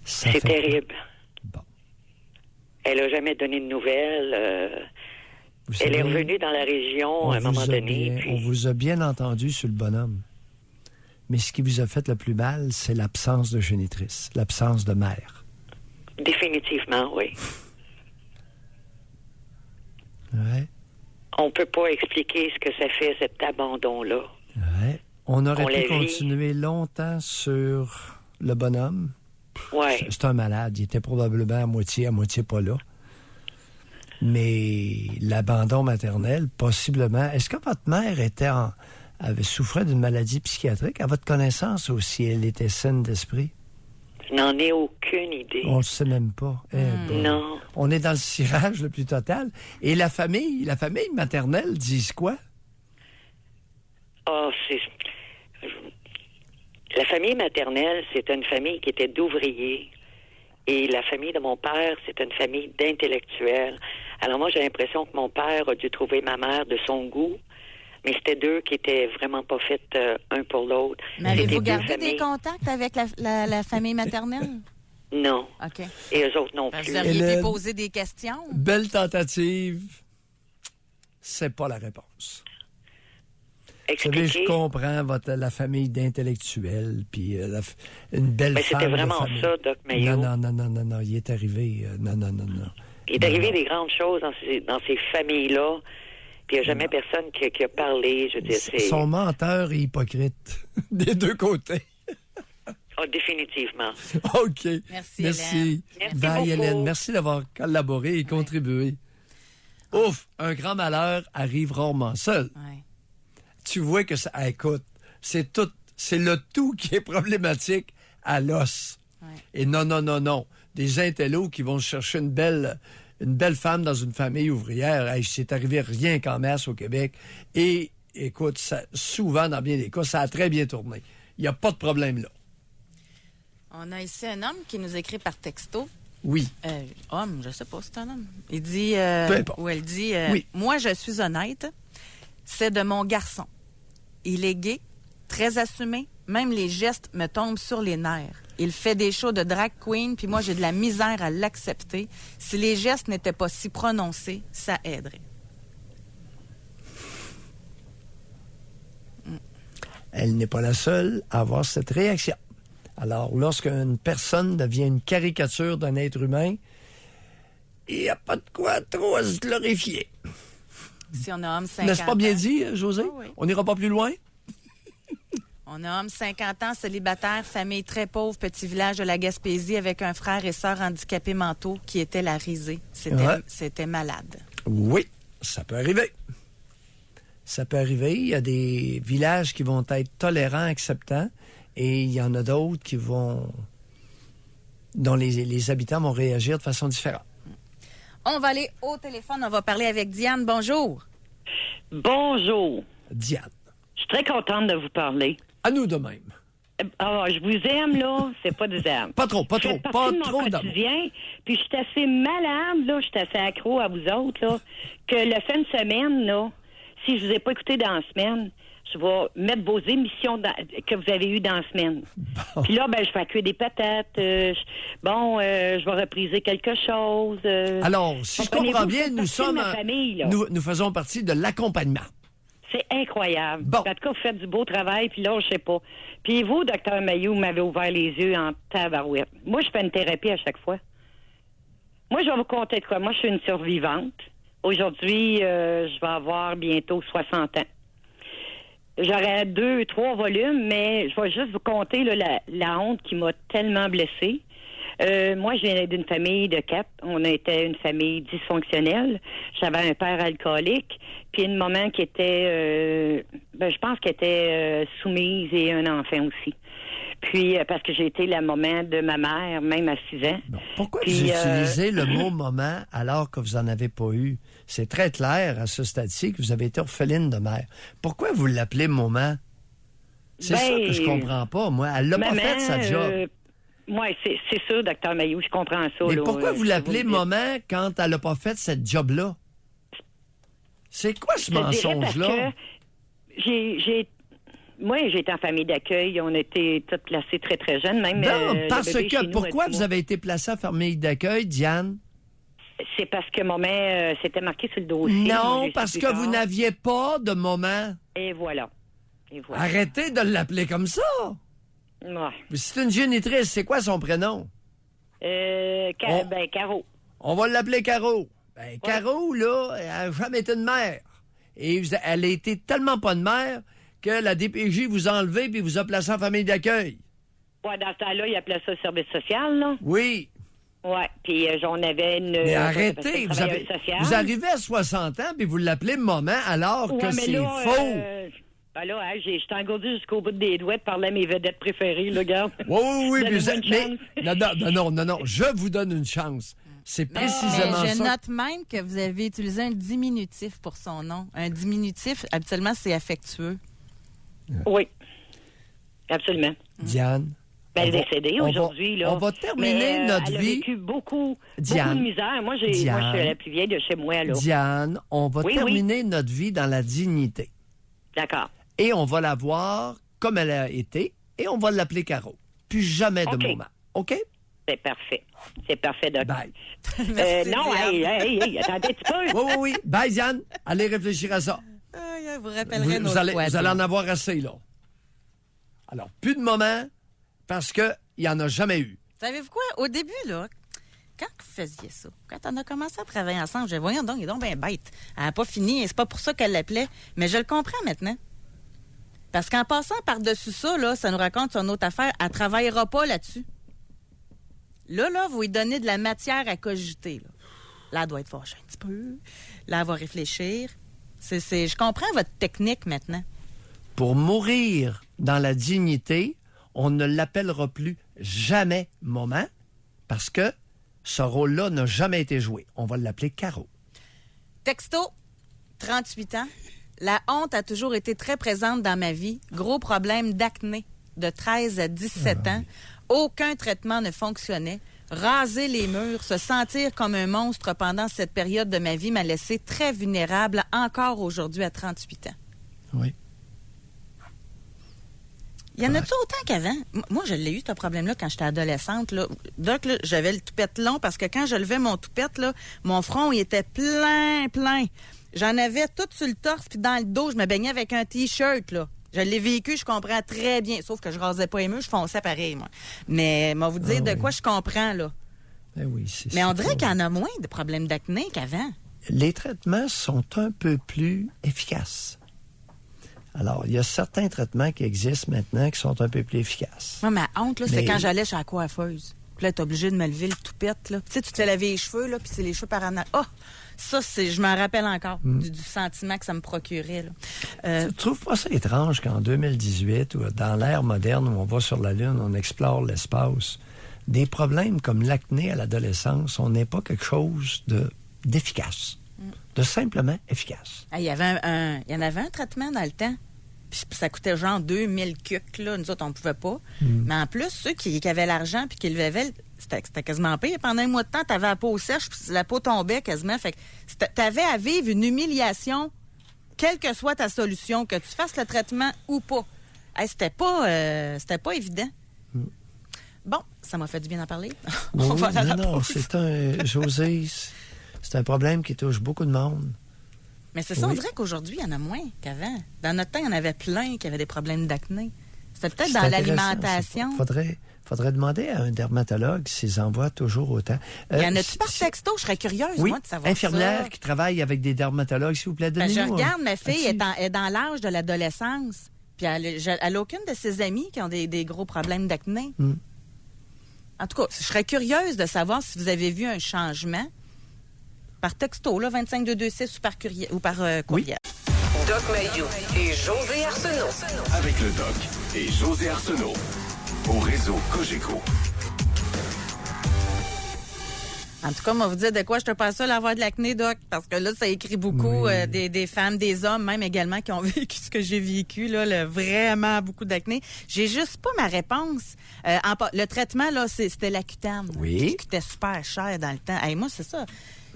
Ça C'est fait terrible. quoi? Bon. Elle n'a jamais donné de nouvelles. Vous Elle est savez, revenue dans la région à un moment donné. Puis... On vous a bien entendu sur le bonhomme. Mais ce qui vous a fait le plus mal, c'est l'absence de génitrice, l'absence de mère. Définitivement, oui. Ouais, On peut pas expliquer ce que ça fait, cet abandon-là. ouais. On aurait On pu la vit. continuer longtemps sur le bonhomme, Ouais. C'est un malade. Il était probablement à moitié pas là. Mais l'abandon maternel, possiblement. Est-ce que votre mère souffrait d'une maladie psychiatrique, à votre connaissance, ou si elle était saine d'esprit? Je n'en ai aucune idée. On ne le sait même pas. Non. On est dans le cirage le plus total. Et la famille maternelle disent quoi? Ah, la famille maternelle, c'est une famille qui était d'ouvriers. Et la famille de mon père, c'est une famille d'intellectuels. Alors moi, j'ai l'impression que mon père a dû trouver ma mère de son goût, mais c'était deux qui étaient vraiment pas faites un pour l'autre. Mais avez-vous C'était deux gardé familles. des contacts avec la famille maternelle? Non. OK. Et eux autres non plus. Vous auriez Hélène. pu poser des questions? Belle tentative. C'est pas la réponse. Vous savez, Expliquez. je comprends la famille d'intellectuels, puis une belle Ben, femme c'était de vraiment famille. ça, Doc Mayo. Non, il est arrivé... non. Il est arrivé des grandes choses dans ces familles-là, puis il n'y a jamais personne qui a parlé. Je veux dire, c'est... Son menteur et hypocrite, des deux côtés. Ah, définitivement. OK. Merci, Merci. Hélène. Merci Bye, beaucoup. Hélène. Merci d'avoir collaboré et contribué. Ouf, un grand malheur arrive rarement seul. Ouais. Tu vois que ça... écoute, c'est le tout qui est problématique à l'os. Ouais. Et non. Des intellos qui vont chercher une belle femme dans une famille ouvrière. Hey, c'est arrivé rien qu'en masse au Québec. Et écoute, souvent, dans bien des cas, ça a très bien tourné. Il n'y a pas de problème là. On a ici un homme qui nous écrit par texto. Oui. Homme, je sais pas, c'est un homme. Il dit, Peu importe. ou elle dit, Oui. moi, je suis honnête, c'est de mon garçon. Il est gay, très assumé, même les gestes me tombent sur les nerfs. Il fait des shows de drag queen, puis moi, j'ai de la misère à l'accepter. Si les gestes n'étaient pas si prononcés, ça aiderait. Elle n'est pas la seule à avoir cette réaction. Alors, lorsqu'une personne devient une caricature d'un être humain, il n'y a pas de quoi trop à se glorifier. Si on a homme 50 N'est-ce pas bien ans- dit, José? Oh oui. On n'ira pas plus loin? On a homme 50 ans, célibataire, famille très pauvre, petit village de la Gaspésie avec un frère et sœur handicapés mentaux qui étaient la risée. Ouais. C'était malade. Oui, ça peut arriver. Ça peut arriver. Il y a des villages qui vont être tolérants, acceptants, et il y en a d'autres dont les habitants vont réagir de façon différente. On va aller au téléphone, on va parler avec Diane. Bonjour. Bonjour. Diane, Je suis très contente de vous parler. à nous de même. Alors, je vous aime, là. C'est pas des âmes. Pas trop, pas Je fais trop, partie pas de mon trop d'amour. quotidien, puis je suis assez malade, là. Je suis assez accro à vous autres, là. Que le fin de semaine, là, si je vous ai pas écouté dans la semaine, je vais mettre vos émissions que vous avez eues dans la semaine. Puis là, ben, je vais cuire des patates. Je vais repriser quelque chose. Alors, si je comprenez-vous, comprends bien, faites nous partie de sommes... ma famille, là. Nous faisons partie de l'accompagnement. C'est incroyable. Bon. En tout cas, vous faites du beau travail, puis là, je sais pas. Puis vous, docteur Mailloux, m'avez ouvert les yeux en tabarouette. Moi, je fais une thérapie à chaque fois. Moi, je vais vous conter de quoi. Moi, je suis une survivante. Aujourd'hui, je vais avoir bientôt 60 ans. J'aurais 2-3 volumes, mais je vais juste vous conter là, la honte qui m'a tellement blessée. Moi, je viens d'une famille de 4. On était une famille dysfonctionnelle. J'avais un père alcoolique, puis une maman qui était, je pense qu'elle était soumise et un enfant aussi. Puis, parce que j'ai été la maman de ma mère, même à 6 ans. Bon, pourquoi Puis, vous utilisez le mot « maman » alors que vous n'en avez pas eu? C'est très clair à ce stade-ci que vous avez été orpheline de mère. Pourquoi vous l'appelez « maman » ? C'est Ben, ça que je comprends pas, moi. Elle l'a pas Maman, fait, sa job. Oui, c'est sûr, docteur Mailloux, je comprends ça. Mais là, pourquoi vous je l'appelez vous le dis. maman quand elle n'a pas fait cette job-là? C'est quoi ce Je te dirais mensonge-là? parce que moi, j'ai été en famille d'accueil. On était toutes placées très, très jeunes. Même, Non, le parce bébé chez que nous, pourquoi a 10 vous mois. avez été placée en famille d'accueil, Diane? C'est parce que maman, c'était marqué sur le dossier. Moi, Non, j'ai parce su que plus vous tard. n'aviez pas de maman. Et voilà. Arrêtez de l'appeler comme ça. Ouais. Mais c'est une génitrice, c'est quoi son prénom? Caro. On va l'appeler Caro. Ben, Caro, là, elle n'a jamais été de mère. Et elle a été tellement pas de mère que la DPJ vous a enlevé puis vous a placé en famille d'accueil. Ouais, dans ce temps-là, ils appelaient ça service social, là. Oui. Ouais, puis j'en avais une... Mais arrêtez, vous arrivez à 60 ans, puis vous l'appelez maman, alors que c'est faux. Ben là, hein, j'étais engourdi jusqu'au bout des doigts de parler à mes vedettes préférées, là, regarde. Oui, non, je vous donne une chance. C'est précisément mais je ça. note même que vous avez utilisé un diminutif pour son nom. Un diminutif, habituellement, c'est affectueux. Oui, absolument. Diane. Elle est décédée aujourd'hui, là. On va terminer notre elle vie. Elle a vécu beaucoup Diane, de misère. Moi, je suis la plus vieille de chez moi, là. Diane, on va terminer notre vie dans la dignité. D'accord. Et on va la voir comme elle a été, et on va l'appeler Caro. Plus jamais de moment. OK? C'est parfait. C'est parfait, Doc. Bye. Merci, non, hey, attendez un petit peu. Oui. Bye, Diane. Allez réfléchir à ça. Vous rappellerez Vous allez en avoir assez, là. Alors, plus de moments, parce qu'il n'y en a jamais eu. Savez-vous quoi? Au début, là, quand vous faisiez ça, quand on a commencé à travailler ensemble, je voyons donc, il est donc bien bête. Elle n'a pas fini, et c'est pas pour ça qu'elle l'appelait, mais je le comprends maintenant. Parce qu'en passant par-dessus ça, là, ça nous raconte son autre affaire, elle ne travaillera pas là-dessus. Là, vous lui donnez de la matière à cogiter. Là, elle doit être fâchée un petit peu. Là, elle va réfléchir. Je comprends votre technique maintenant. Pour mourir dans la dignité, on ne l'appellera plus jamais maman parce que ce rôle-là n'a jamais été joué. On va l'appeler Caro. Texto, 38 ans. La honte a toujours été très présente dans ma vie. Gros problème d'acné de 13 à 17 ans. Aucun traitement ne fonctionnait. Raser les murs, se sentir comme un monstre pendant cette période de ma vie m'a laissé très vulnérable encore aujourd'hui à 38 ans. Oui. Il y en a-tu autant qu'avant? Moi, je l'ai eu, ce problème-là, quand j'étais adolescente. Là. Donc, là, j'avais le toupette long parce que quand je levais mon toupette, là, mon front, il était plein. J'en avais tout sur le torse, puis dans le dos, je me baignais avec un T-shirt, là. Je l'ai vécu, je comprends très bien. Sauf que je rasais pas les murs, je fonçais pareil, moi. Mais, vous dire de quoi je comprends, là. Oui, mais on dirait qu'il y en a moins de problèmes d'acné qu'avant. Les traitements sont un peu plus efficaces. Alors, il y a certains traitements qui existent maintenant qui sont un peu plus efficaces. Moi, ma honte, là, c'est quand j'allais chez la coiffeuse. Puis là, t'es obligé de me lever le toupette, là. Tu sais, tu te fais laver les cheveux, là, puis c'est les cheveux par en arrière. Oh! Ça, je m'en rappelle encore du sentiment que ça me procurait, là. Tu trouves pas ça étrange qu'en 2018, ou dans l'ère moderne où on va sur la Lune, on explore l'espace, des problèmes comme l'acné à l'adolescence, on n'ait pas quelque chose d'efficace, de simplement efficace. Il y en avait un traitement dans le temps. Puis ça coûtait genre 2000 cucs, là. Nous autres, on ne pouvait pas. Mais en plus, ceux qui avaient l'argent puis qui le levaient, c'était quasiment pire. Pendant un mois de temps, tu avais la peau sèche puis la peau tombait quasiment. Fait que tu avais à vivre une humiliation, quelle que soit ta solution, que tu fasses le traitement ou pas. Hey, c'était pas évident. Bon, ça m'a fait du bien d'en parler. Oui, non, José, c'est un problème qui touche beaucoup de monde. Mais c'est ça, on dirait qu'aujourd'hui, il y en a moins qu'avant. Dans notre temps, il y en avait plein qui avaient des problèmes d'acné. C'était peut-être dans l'alimentation. Faudrait demander à un dermatologue s'ils en voient toujours autant. Il y en a-tu par texto? Je serais curieuse, moi, de savoir infirmière ça. qui travaille avec des dermatologues, s'il vous plaît, donnez-nous. Je regarde, ma fille est dans l'âge de l'adolescence. Puis elle a aucune de ses amies qui ont des gros problèmes d'acné. En tout cas, je serais curieuse de savoir si vous avez vu un changement par texto, là, 25226 ou par courriel. Doc Mayou et José Arsenault. Avec le Doc et José Arsenault. Au réseau Cogeco. En tout cas, moi, vous dire de quoi je te passe seule à avoir de l'acné, Doc, parce que là, ça écrit beaucoup des femmes, des hommes, même également, qui ont vécu ce que j'ai vécu, là, vraiment beaucoup d'acné. J'ai juste pas ma réponse. Le traitement, là, c'était l'Accutane. Oui. Qui coûtait super cher dans le temps. Hey, moi, c'est ça.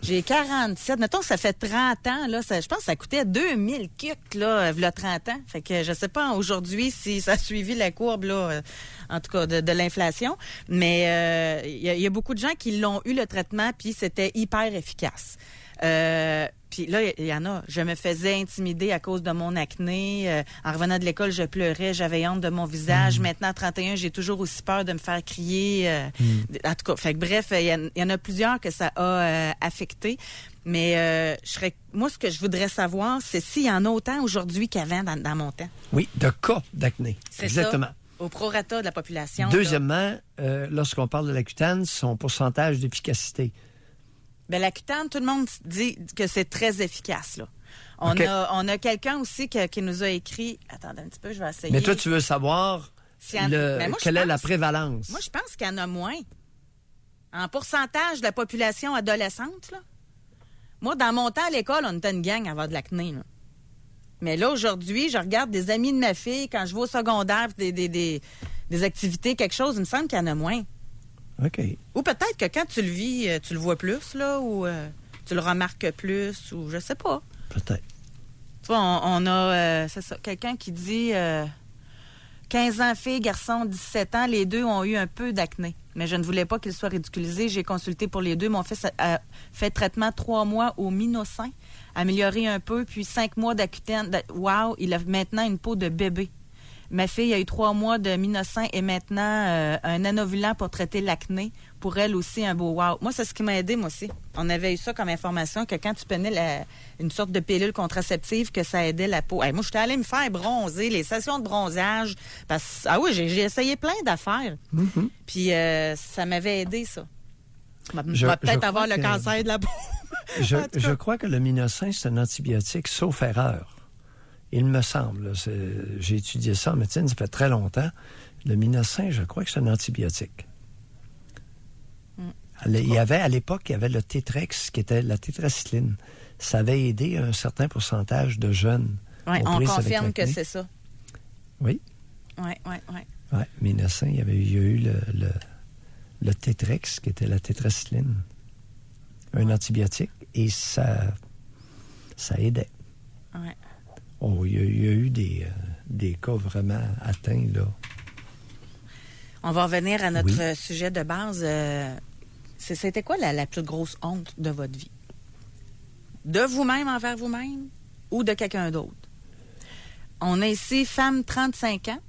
J'ai 47. Mettons que ça fait 30 ans, là. Je pense que ça coûtait 2000 kicks, là, il y a 30 ans. Fait que je sais pas aujourd'hui si ça a suivi la courbe, là, en tout cas, de l'inflation. Mais il y a beaucoup de gens qui l'ont eu, le traitement, puis c'était hyper efficace. Puis là, il y en a. Je me faisais intimider à cause de mon acné. En revenant de l'école, je pleurais. J'avais honte de mon visage. Maintenant, à 31, j'ai toujours aussi peur de me faire crier. En tout cas, fait que bref, il y en a plusieurs que ça a affecté. Mais moi, ce que je voudrais savoir, c'est s'il y en a autant aujourd'hui qu'avant dans mon temps. Oui, de cas d'acné. C'est exactement. Ça. Au prorata de la population. là. Deuxièmement, lorsqu'on parle de l'Accutane, son pourcentage d'efficacité. Ben, l'Accutane, tout le monde dit que c'est très efficace. Là. On OK. a quelqu'un aussi qui nous a écrit... Attendez un petit peu, je vais essayer. Mais toi, tu veux savoir Ben, moi, je quelle est la pense- prévalence. Moi, je pense qu'il y en a moins. En pourcentage de la population adolescente, là. Moi, dans mon temps à l'école, on était une gang à avoir de l'acné. Là. Mais là, aujourd'hui, je regarde des amis de ma fille, quand je vais au secondaire, des activités, quelque chose, il me semble qu'il y en a moins. OK. Ou peut-être que quand tu le vis, tu le vois plus, là, ou tu le remarques plus, ou je sais pas. Peut-être. Tu vois, on a, c'est ça, quelqu'un qui dit 15 ans fille, garçon 17 ans, les deux ont eu un peu d'acné. Mais je ne voulais pas qu'ils soient ridiculisés. J'ai consulté pour les deux. Mon fils a fait traitement 3 mois au Minocin, amélioré un peu, puis 5 mois d'Accutane. Wow, il a maintenant une peau de bébé. Ma fille a eu 3 mois de Minocin et maintenant un anovulant pour traiter l'acné. Pour elle aussi, un beau wow. Moi, c'est ce qui m'a aidé, moi aussi. On avait eu ça comme information, que quand tu prenais une sorte de pilule contraceptive, que ça aidait la peau. Hey, moi, j'étais allée me faire bronzer, les sessions de bronzage. Ah oui, j'ai essayé plein d'affaires. Mm-hmm. Puis ça m'avait aidé, ça. Je va peut-être crois avoir le que- cancer de la peau. Je, En tout cas. je crois que le Minocin, c'est un antibiotique, sauf erreur. Il me semble. Là, j'ai étudié ça en médecine, ça fait très longtemps. Le Minocin, je crois que c'est un antibiotique. Il y avait, à l'époque, il y avait le Tétrex, qui était la tétracycline. Ça avait aidé un certain pourcentage de jeunes. Oui, aux on prises avec confirme que l'acné. c'est ça. Oui. Oui. Ouais, Minocin, il y a eu le Tétrex, qui était la tétracycline. Un antibiotique, et ça aidait. Ouais. Oh, il y a eu des cas vraiment atteints, là. On va revenir à notre Oui. sujet de base. C'était quoi la plus grosse honte de votre vie? De vous-même envers vous-même ou de quelqu'un d'autre? On est ici, femme 35 ans.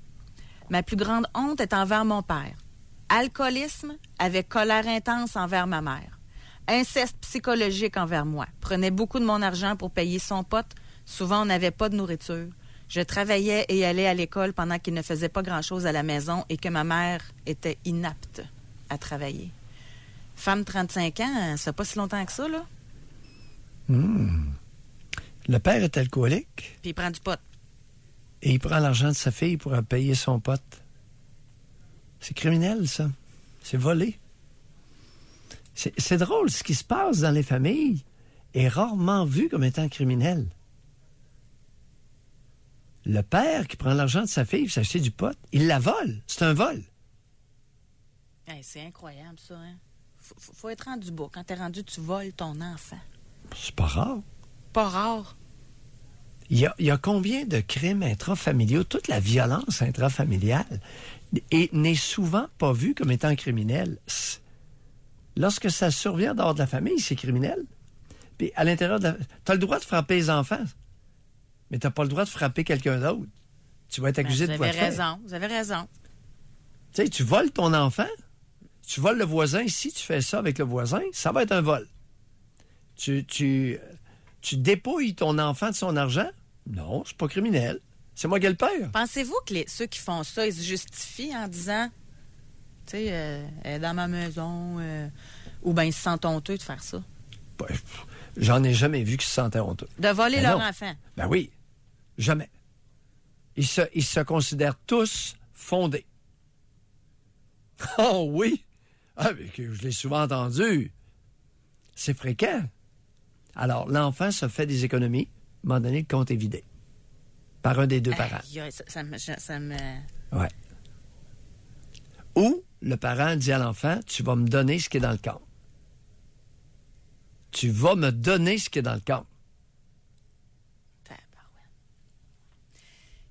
Ma plus grande honte est envers mon père. Alcoolisme avec colère intense envers ma mère. Inceste psychologique envers moi. Prenait beaucoup de mon argent pour payer son pote. Souvent, on n'avait pas de nourriture. Je travaillais et allais à l'école pendant qu'il ne faisait pas grand-chose à la maison et que ma mère était inapte à travailler. Femme 35 ans, ça fait pas si longtemps que ça, là. Le père est alcoolique Puis il prend du pot. et il prend l'argent de sa fille pour payer son pote. C'est criminel, ça. C'est volé. C'est drôle, ce qui se passe dans les familles est rarement vu comme étant criminel. Le père qui prend l'argent de sa fille pour s'acheter du pot, il la vole. C'est un vol. Hey, c'est incroyable, ça, hein? Faut être rendu bas. Quand t'es rendu, tu voles ton enfant. C'est pas rare. Pas rare. Il y a combien de crimes intrafamiliaux, toute la violence intrafamiliale, n'est souvent pas vue comme étant criminelle. Lorsque ça survient dehors de la famille, c'est criminel. Puis à l'intérieur de la... Tu as le droit de frapper les enfants, mais tu n'as pas le droit de frapper quelqu'un d'autre. Tu vas être accusé de Vous quoi avez raison. Vous avez raison. Tu sais, tu voles ton enfant, tu voles le voisin. Si tu fais ça avec le voisin, ça va être un vol. Tu dépouilles ton enfant de son argent? Non, c'est pas criminel. C'est moi qui ai le père. Pensez-vous que ceux qui font ça, ils se justifient en disant, tu sais, elle est dans ma maison, ou bien ils se sentent honteux de faire ça? Ben, j'en ai jamais vu qui se sentaient honteux. De voler Ben leur non. enfant. Ben oui, jamais. Ils se considèrent tous fondés. Oh oui! Ah, mais que je l'ai souvent entendu. C'est fréquent. Alors, l'enfant se fait des économies, à un moment donné, le compte est vidé. Par un des deux parents. Aïe, aïe, ça me... Ouais. Ou le parent dit à l'enfant, tu vas me donner ce qui est dans le compte. Tu vas me donner ce qui est dans le compte. Tabarouette.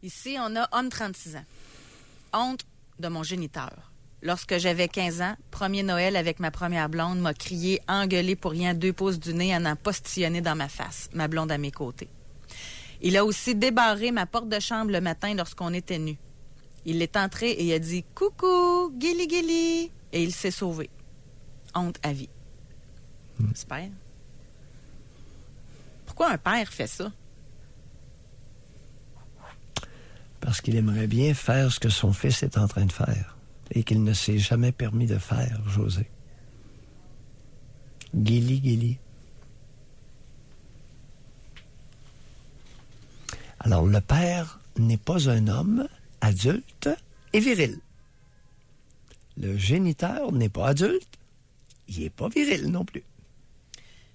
Ici, on a homme 36 ans. Honte de mon géniteur. Lorsque j'avais 15 ans, premier Noël avec ma première blonde, m'a crié, engueulé pour rien 2 pouces du nez en postillonné dans ma face, ma blonde à mes côtés. Il a aussi débarré ma porte de chambre le matin lorsqu'on était nus. Il est entré et il a dit « Coucou, guili guili » et il s'est sauvé. Honte à vie. J'espère. Pourquoi un père fait ça? Parce qu'il aimerait bien faire ce que son fils est en train de faire et qu'il ne s'est jamais permis de faire, José. Guili. Alors, le père n'est pas un homme adulte et viril. Le géniteur n'est pas adulte, il n'est pas viril non plus.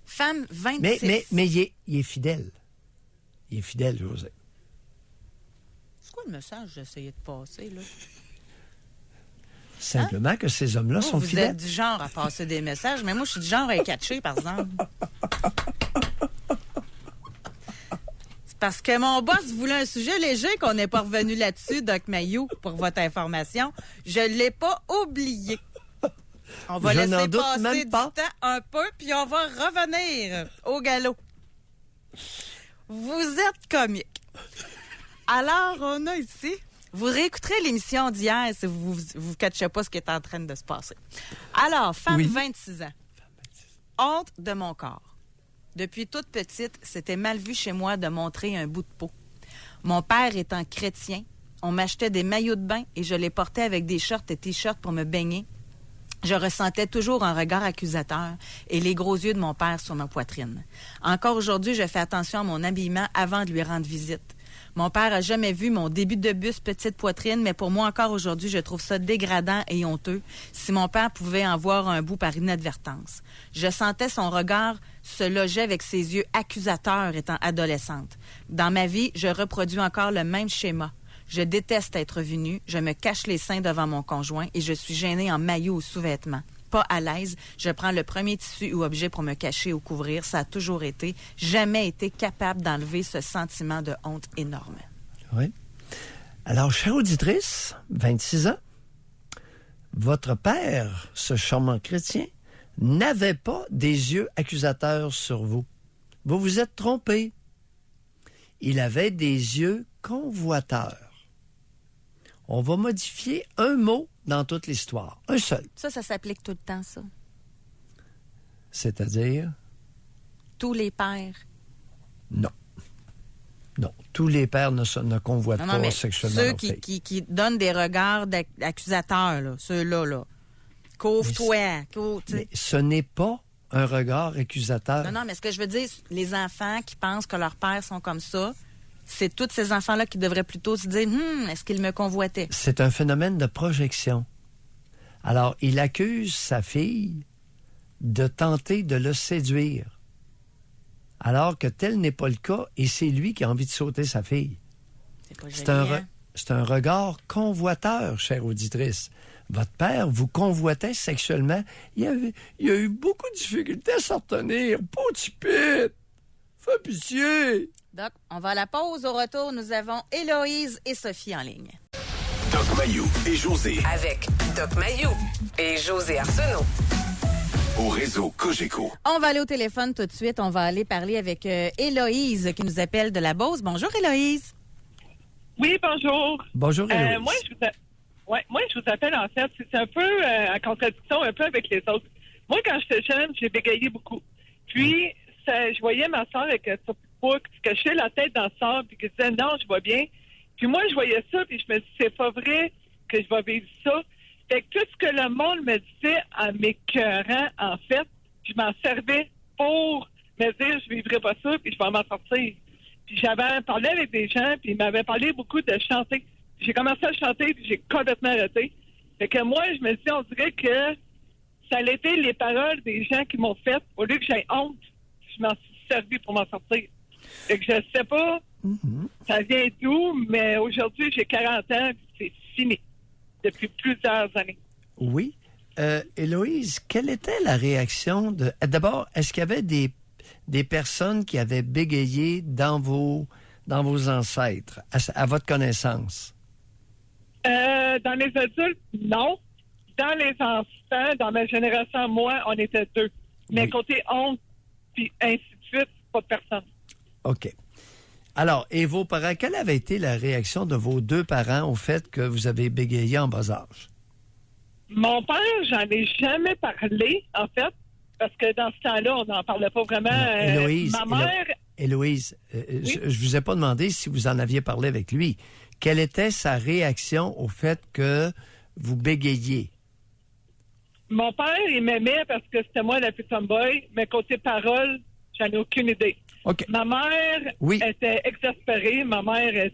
Femme 26. Mais il est fidèle. Il est fidèle, José. C'est quoi le message que j'essayais de passer, là? Simplement que ces hommes-là sont vous fidèles. êtes du genre à passer des messages, mais moi, je suis du genre à être catché, par exemple. C'est parce que mon boss voulait un sujet léger qu'on n'est pas revenu là-dessus, Doc Mayou, pour votre information. Je ne l'ai pas oublié. On va Je laisser n'en doute passer même du pas. temps un peu, puis on va revenir au galop. Vous êtes comique. Alors, on a ici... Vous réécouterez l'émission d'hier si vous ne catchez pas ce qui est en train de se passer. Alors, femme 26 ans. Honte de mon corps. Depuis toute petite, c'était mal vu chez moi de montrer un bout de peau. Mon père étant chrétien, on m'achetait des maillots de bain et je les portais avec des shorts et t-shirts pour me baigner. Je ressentais toujours un regard accusateur et les gros yeux de mon père sur ma poitrine. Encore aujourd'hui, je fais attention à mon habillement avant de lui rendre visite. Mon père a jamais vu mon début de buste, petite poitrine, mais pour moi, encore aujourd'hui, je trouve ça dégradant et honteux si mon père pouvait en voir un bout par inadvertance. Je sentais son regard se loger avec ses yeux accusateurs étant adolescente. Dans ma vie, je reproduis encore le même schéma. Je déteste être vue nue, je me cache les seins devant mon conjoint et je suis gênée en maillot ou sous-vêtements. Pas à l'aise, je prends le premier tissu ou objet pour me cacher ou couvrir. Ça a toujours été, jamais été capable d'enlever ce sentiment de honte énorme. Oui. Alors, chère auditrice, 26 ans, votre père, ce charmant chrétien, n'avait pas des yeux accusateurs sur vous. Vous vous êtes trompé. Il avait des yeux convoiteurs. On va modifier un mot dans toute l'histoire. Un seul. Ça s'applique tout le temps, ça. C'est-à-dire? Tous les pères. Non. Non. Tous les pères ne convoitent Non, pas mais sexuellement ceux leur fille. qui donnent des regards accusateurs, là, ceux-là, là. Couvre-toi. Mais ce n'est pas un regard accusateur. Non, mais ce que je veux dire, les enfants qui pensent que leurs pères sont comme ça, c'est tous ces enfants-là qui devraient plutôt se dire « est-ce qu'ils me convoitaient? » C'est un phénomène de projection. Alors, il accuse sa fille de tenter de le séduire, alors que tel n'est pas le cas, et c'est lui qui a envie de sauter sa fille. C'est pas joli, C'est un regard convoiteur, chère auditrice. Votre père vous convoitait sexuellement. Il a eu beaucoup de difficultés à s'en retenir. Petit pit! Fais pitié! Doc, on va à la pause. Au retour, nous avons Héloïse et Sophie en ligne. Doc Mayou et José Avec Doc Mayou et José Arsenault. au réseau Cogeco. On va aller au téléphone tout de suite. On va aller parler avec Héloïse qui nous appelle de la Beauce. Bonjour, Héloïse. Oui, bonjour. Bonjour, Héloïse. Moi, je vous appelle, en fait, c'est un peu en contradiction un peu avec les autres. Moi, quand j'étais jeune, j'ai bégayé beaucoup. Puis, je voyais ma soeur avec sa poux qui se cachait la tête dans le sable puis qui disait « Non, je vais bien ». Puis moi, je voyais ça puis je me dis « C'est pas vrai que je vais vivre ça ». Fait que tout ce que le monde me disait en m'écœurant, en fait, je m'en servais pour me dire « Je vivrai pas ça puis je vais m'en sortir ». Puis j'avais parlé avec des gens puis ils m'avaient parlé beaucoup de chanter. J'ai commencé à chanter puis j'ai complètement arrêté. Fait que moi, je me dis, on dirait que ça a été les paroles des gens qui m'ont fait. Au lieu que j'aie honte, je m'en suis servi pour m'en sortir. Fait que je sais pas, ça vient d'où, mais aujourd'hui, j'ai 40 ans puis c'est fini. Depuis plusieurs années. Oui. Héloïse, quelle était la réaction de... D'abord, est-ce qu'il y avait des personnes qui avaient bégayé dans vos ancêtres, à votre connaissance? Dans les adultes, non. Dans les enfants, dans ma génération, moi, on était deux. Mais Oui. côté honte, puis ainsi de suite, pas de personne. OK. Alors, et vos parents, quelle avait été la réaction de vos deux parents au fait que vous avez bégayé en bas âge? Mon père, j'en ai jamais parlé, en fait, parce que dans ce temps-là, on n'en parlait pas vraiment. Non, Héloïse, ma mère... Héloïse, Oui? je vous ai pas demandé si vous en aviez parlé avec lui. quelle était sa réaction au fait que vous bégayiez? Mon père, il m'aimait parce que c'était moi la plus tomboy, mais côté parole, j'en ai aucune idée. OK. Ma mère était exaspérée. Ma mère elle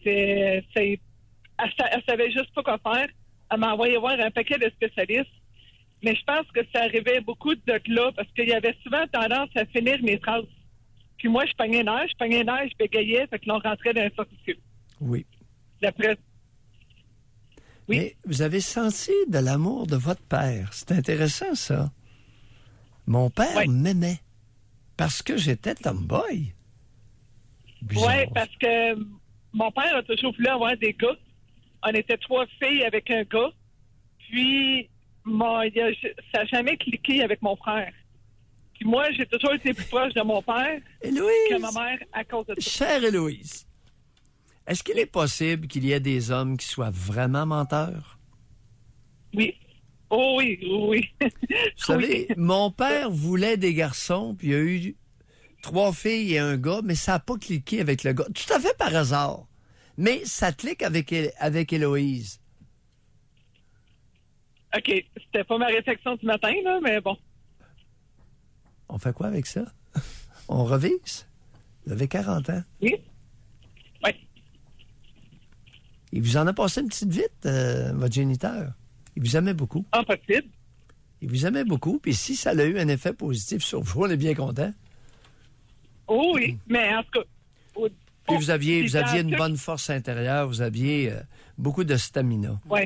savait juste pas quoi faire. Elle m'a envoyé voir un paquet de spécialistes. Mais je pense que ça arrivait beaucoup de là parce qu'il y avait souvent tendance à finir mes phrases. Puis moi, je pognais l'air, je bégayais, fait que l'on rentrait dans un cercle. Oui. D'après. Oui. Mais vous avez senti de l'amour de votre père. C'est intéressant, ça. Mon père m'aimait parce que j'étais tomboy. Oui, parce que mon père a toujours voulu avoir des gars. On était 3 filles avec un gars. Puis, ça n'a jamais cliqué avec mon frère. Puis moi, j'ai toujours été plus proche de mon père que ma mère à cause de ça. Chère Héloïse, est-ce qu'il est possible qu'il y ait des hommes qui soient vraiment menteurs? Oui. Oh oui, oui. Vous savez, mon père voulait des garçons, puis il y a eu 3 filles et un gars, mais ça n'a pas cliqué avec le gars. Tout à fait par hasard. Mais ça clique avec Héloïse. OK. C'était pas ma réflexion du matin, là, mais bon. On fait quoi avec ça? On revise? Vous avez 40 ans. Oui. Oui. Il vous en a passé une petite vite, votre géniteur. Il vous aimait beaucoup. Ah, possible. Il vous aimait beaucoup, puis si ça a eu un effet positif sur vous, on est bien content. Oh oui, mais en tout cas... Puis vous aviez une bonne force intérieure, vous aviez beaucoup de stamina. Oui.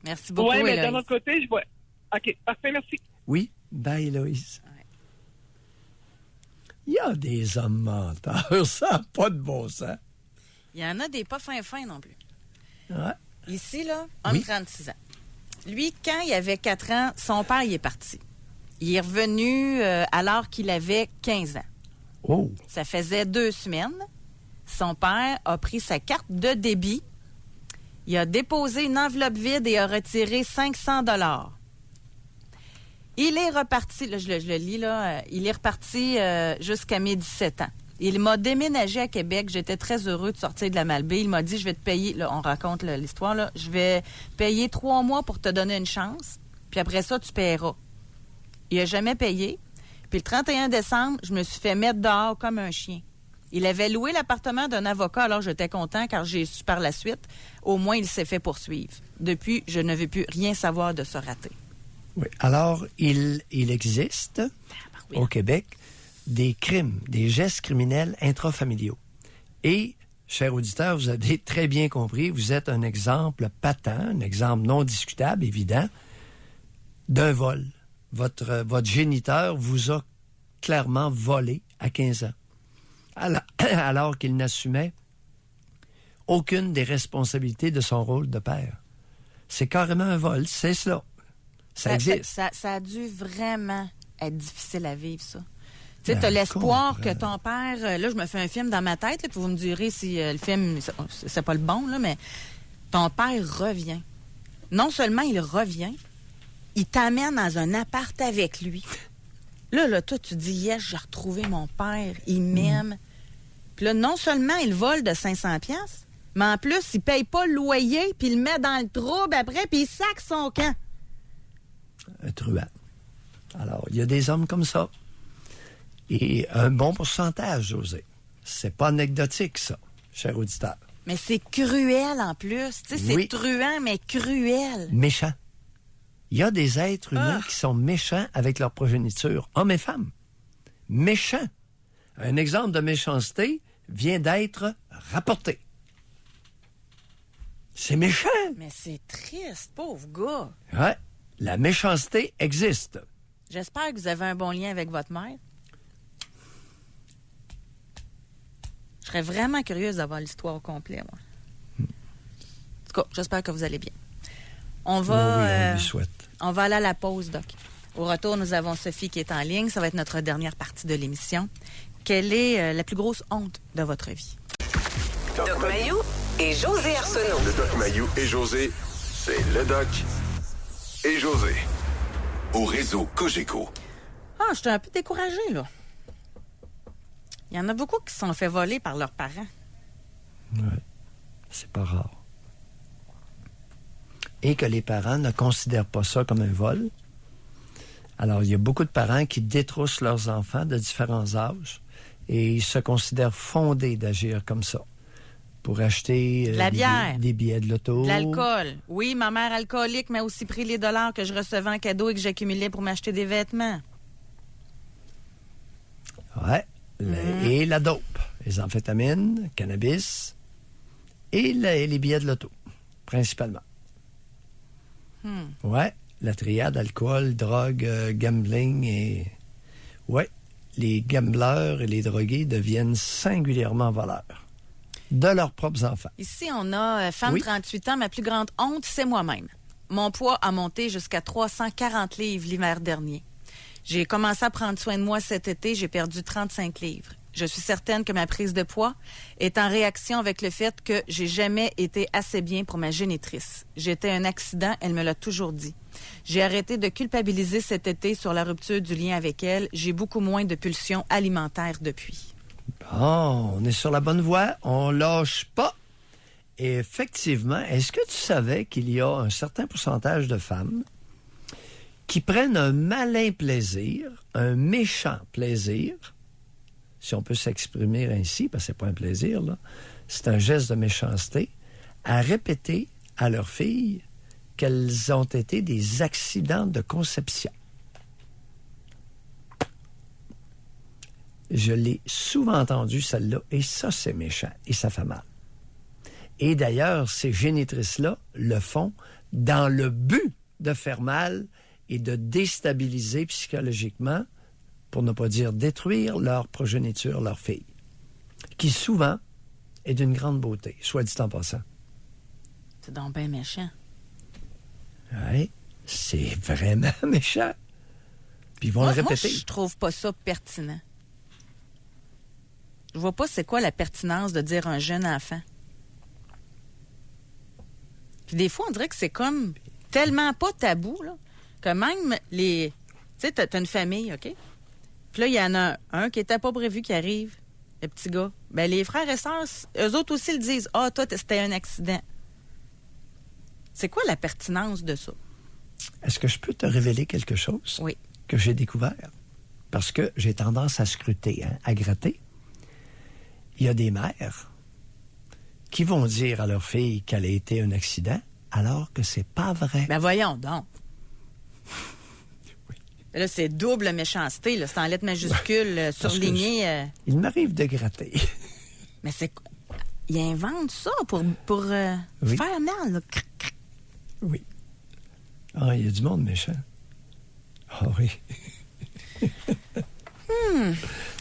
Merci beaucoup, Oui, mais Héloïse. de l'autre côté, je vois... OK, parfait, merci. Oui, bye, Héloïse. Ouais. Il y a des hommes menteurs, ça n'a pas de bon sens. Il y en a des pas fins non plus. Ouais. Ici, là, homme 36 ans. Lui, quand il avait 4 ans, son père, il est parti. Il est revenu alors qu'il avait 15 ans. Oh! Ça faisait 2 semaines. Son père a pris sa carte de débit. Il a déposé une enveloppe vide et a retiré 500 $. Il est reparti, là, je le lis, là, il est reparti jusqu'à mes 17 ans. Il m'a déménagé à Québec. J'étais très heureux de sortir de la Malbaie. Il m'a dit, je vais te payer, là, on raconte l'histoire, là, je vais payer 3 mois pour te donner une chance, puis après ça, tu paieras. Il n'a jamais payé. Puis le 31 décembre, je me suis fait mettre dehors comme un chien. Il avait loué l'appartement d'un avocat, alors j'étais content car j'ai su par la suite. Au moins, il s'est fait poursuivre. Depuis, je ne veux plus rien savoir de ce raté. Oui. Alors, il existe au Québec des crimes, des gestes criminels intrafamiliaux. Et, chers auditeurs, vous avez très bien compris, vous êtes un exemple patent, un exemple non discutable, évident, d'un vol. Votre géniteur vous a clairement volé à 15 ans, alors qu'il n'assumait aucune des responsabilités de son rôle de père. C'est carrément un vol, c'est cela. Ça existe. Ça a dû vraiment être difficile à vivre, ça. Tu sais, t'as l'espoir que ton père... Là, je me fais un film dans ma tête, là, puis vous me direz si le film, c'est pas le bon, là, mais ton père revient. Non seulement il revient, il t'amène dans un appart avec lui. Là, toi, tu dis, yes, j'ai retrouvé mon père, il m'aime. Puis là, non seulement il vole de 500 $, mais en plus, il paye pas le loyer, puis il le met dans le trouble après, puis il sac son camp. Un truand. Alors, il y a des hommes comme ça. Et un bon pourcentage, José. C'est pas anecdotique, ça, cher auditeur. Mais c'est cruel, en plus. Tu sais, c'est truand, mais cruel. Méchant. Il y a des êtres humains qui sont méchants avec leur progéniture, hommes et femmes. Méchants. Un exemple de méchanceté vient d'être rapporté. C'est méchant. Mais c'est triste, pauvre gars. Ouais. La méchanceté existe. J'espère que vous avez un bon lien avec votre mère. Je serais vraiment curieuse d'avoir l'histoire au complet, moi. En tout cas, j'espère que vous allez bien. On va, on lui souhaite. On va aller à la pause, Doc. Au retour, nous avons Sophie qui est en ligne. Ça va être notre dernière partie de l'émission. Quelle est la plus grosse honte de votre vie? Doc Mayou et José Arsenault. Le Doc Mayou et José, c'est le Doc et José. Au réseau Cogeco. Ah, je suis un peu découragée, là. Il y en a beaucoup qui se sont fait voler par leurs parents. Oui. C'est pas rare. et que les parents ne considèrent pas ça comme un vol. Alors, il y a beaucoup de parents qui détroussent leurs enfants de différents âges et ils se considèrent fondés d'agir comme ça pour acheter La bière. des billets de loto. De l'alcool. Oui, ma mère alcoolique m'a aussi pris les dollars que je recevais en cadeau et que j'accumulais pour m'acheter des vêtements. Ouais. Et la dope, les amphétamines, cannabis et les billets de loto, principalement. Ouais, la triade, alcool, drogue, gambling et... Ouais, les gamblers et les drogués deviennent singulièrement voleurs de leurs propres enfants. Ici, on a femme Oui. 38 ans. Ma plus grande honte, c'est moi-même. Mon poids a monté jusqu'à 340 livres l'hiver dernier. J'ai commencé à prendre soin de moi cet été. J'ai perdu 35 livres. Je suis certaine que ma prise de poids est en réaction avec le fait que j'ai jamais été assez bien pour ma génitrice. J'étais un accident, elle me l'a toujours dit. J'ai arrêté de culpabiliser cet été sur la rupture du lien avec elle. J'ai beaucoup moins de pulsions alimentaires depuis. Bon, on est sur la bonne voie, on lâche pas. Et effectivement, est-ce que tu savais qu'il y a un certain pourcentage de femmes qui prennent un malin plaisir, un méchant plaisir, si on peut s'exprimer ainsi, parce que c'est pas un plaisir, là, c'est un geste de méchanceté, à répéter à leurs filles qu'elles ont été des accidents de conception. Je l'ai souvent entendu, celle-là, et ça, c'est méchant, et ça fait mal. Et d'ailleurs, ces génitrices-là le font dans le but de faire mal et de déstabiliser psychologiquement, pour ne pas dire détruire leur progéniture, leur fille, qui souvent est d'une grande beauté, soit dit en passant. C'est donc bien méchant. Oui, c'est vraiment méchant. Puis ils vont le répéter. Moi, je trouve pas ça pertinent. Je vois pas c'est quoi la pertinence de dire un jeune enfant. Puis des fois, on dirait que c'est comme tellement pas tabou, là, que même les... Tu sais, t'as une famille, OK? Puis là, il y en a un qui était pas prévu qui arrive, le petit gars. Ben les frères et sœurs, eux autres aussi le disent. Ah, toi, c'était un accident. C'est quoi la pertinence de ça? Est-ce que je peux te révéler quelque chose Oui. que j'ai découvert? Parce que j'ai tendance à scruter, à gratter. Il y a des mères qui vont dire à leur fille qu'elle a été un accident, alors que c'est pas vrai. Ben voyons donc. Là, c'est double méchanceté, là. C'est en lettres majuscules, surlignées. Il m'arrive de gratter. Mais c'est... Ils inventent ça pour Oui. faire mal, là. Oui. Ah, il y a du monde méchant. Ah oui.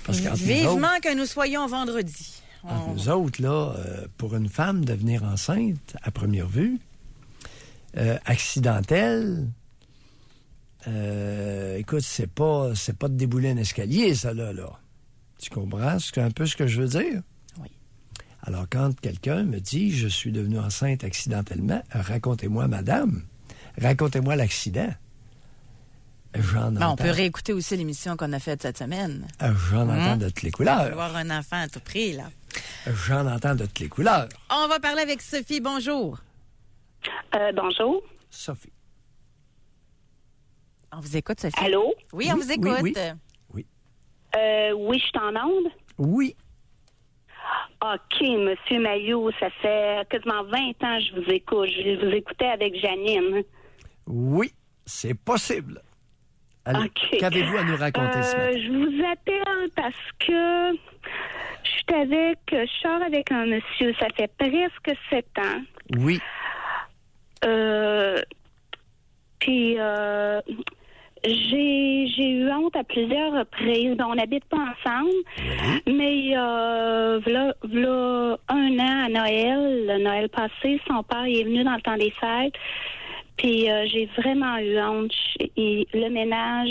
Parce qu'entre Vivement que nous soyons vendredi. nous autres, là, pour une femme devenir enceinte, à première vue, accidentelle, écoute, c'est pas de débouler un escalier, ça, là. Tu comprends un peu ce que je veux dire? Oui. Alors, quand quelqu'un me dit « Je suis devenue enceinte accidentellement », racontez-moi, madame, racontez-moi l'accident. J'en entends. On peut réécouter aussi l'émission qu'on a faite cette semaine. J'en entends de toutes les couleurs. Avoir un enfant à tout prix, là. J'en entends de toutes les couleurs. On va parler avec Sophie. Bonjour. Bonjour. Sophie. On vous écoute, Sophie. Allô? Oui, on vous écoute. Oui. Oui, je suis en onde. Oui. OK, Monsieur Mailloux, ça fait quasiment 20 ans que je vous écoute. Je vous écoutais avec Janine. Oui, c'est possible. Allez, OK. qu'avez-vous à nous raconter ce matin? Je vous appelle parce que je sors avec un monsieur, ça fait presque 7 ans. Oui. Puis j'ai eu honte à plusieurs reprises. On n'habite pas ensemble, mais v'là un an à Noël, le Noël passé, son père est venu dans le temps des fêtes. Puis j'ai vraiment eu honte. Et le ménage,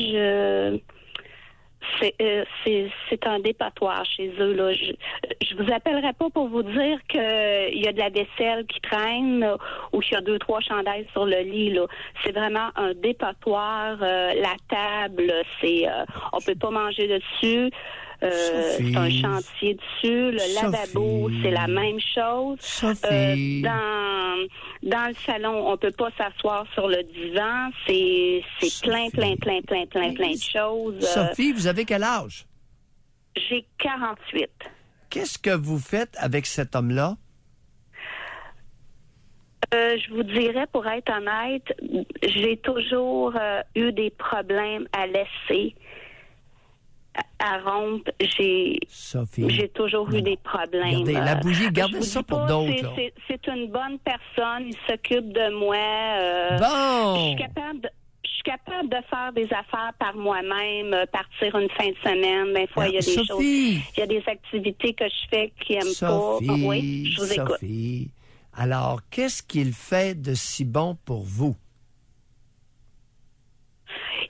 c'est un dépotoir chez eux. Là. Je vous appellerai pas pour vous dire qu'il y a de la vaisselle qui traîne ou qu'il y a 2-3 chandails sur le lit. Là. C'est vraiment un dépotoir. La table, on peut pas manger dessus. Sophie. C'est un chantier dessus. Le Sophie. lavabo, c'est la même chose. Sophie. Dans le salon, on peut pas s'asseoir sur le divan. C'est plein de choses. Sophie, vous avez quel âge? J'ai 48. Qu'est-ce que vous faites avec cet homme-là? Je vous dirais, pour être honnête, j'ai toujours eu des problèmes à laisser, à rompre. Sophie. J'ai toujours eu des problèmes. Regardez, la bougie, gardez je vous ça dis pour pas, d'autres. là. C'est une bonne personne. Il s'occupe de moi. Bon! Je suis capable de faire des affaires par moi-même, partir une fin de semaine. Des fois, il y a des choses. Sophie! Il y a des activités que je fais qui n'aiment Sophie, pas. Oui, je vous écoute. Sophie. Alors, qu'est-ce qu'il fait de si bon pour vous?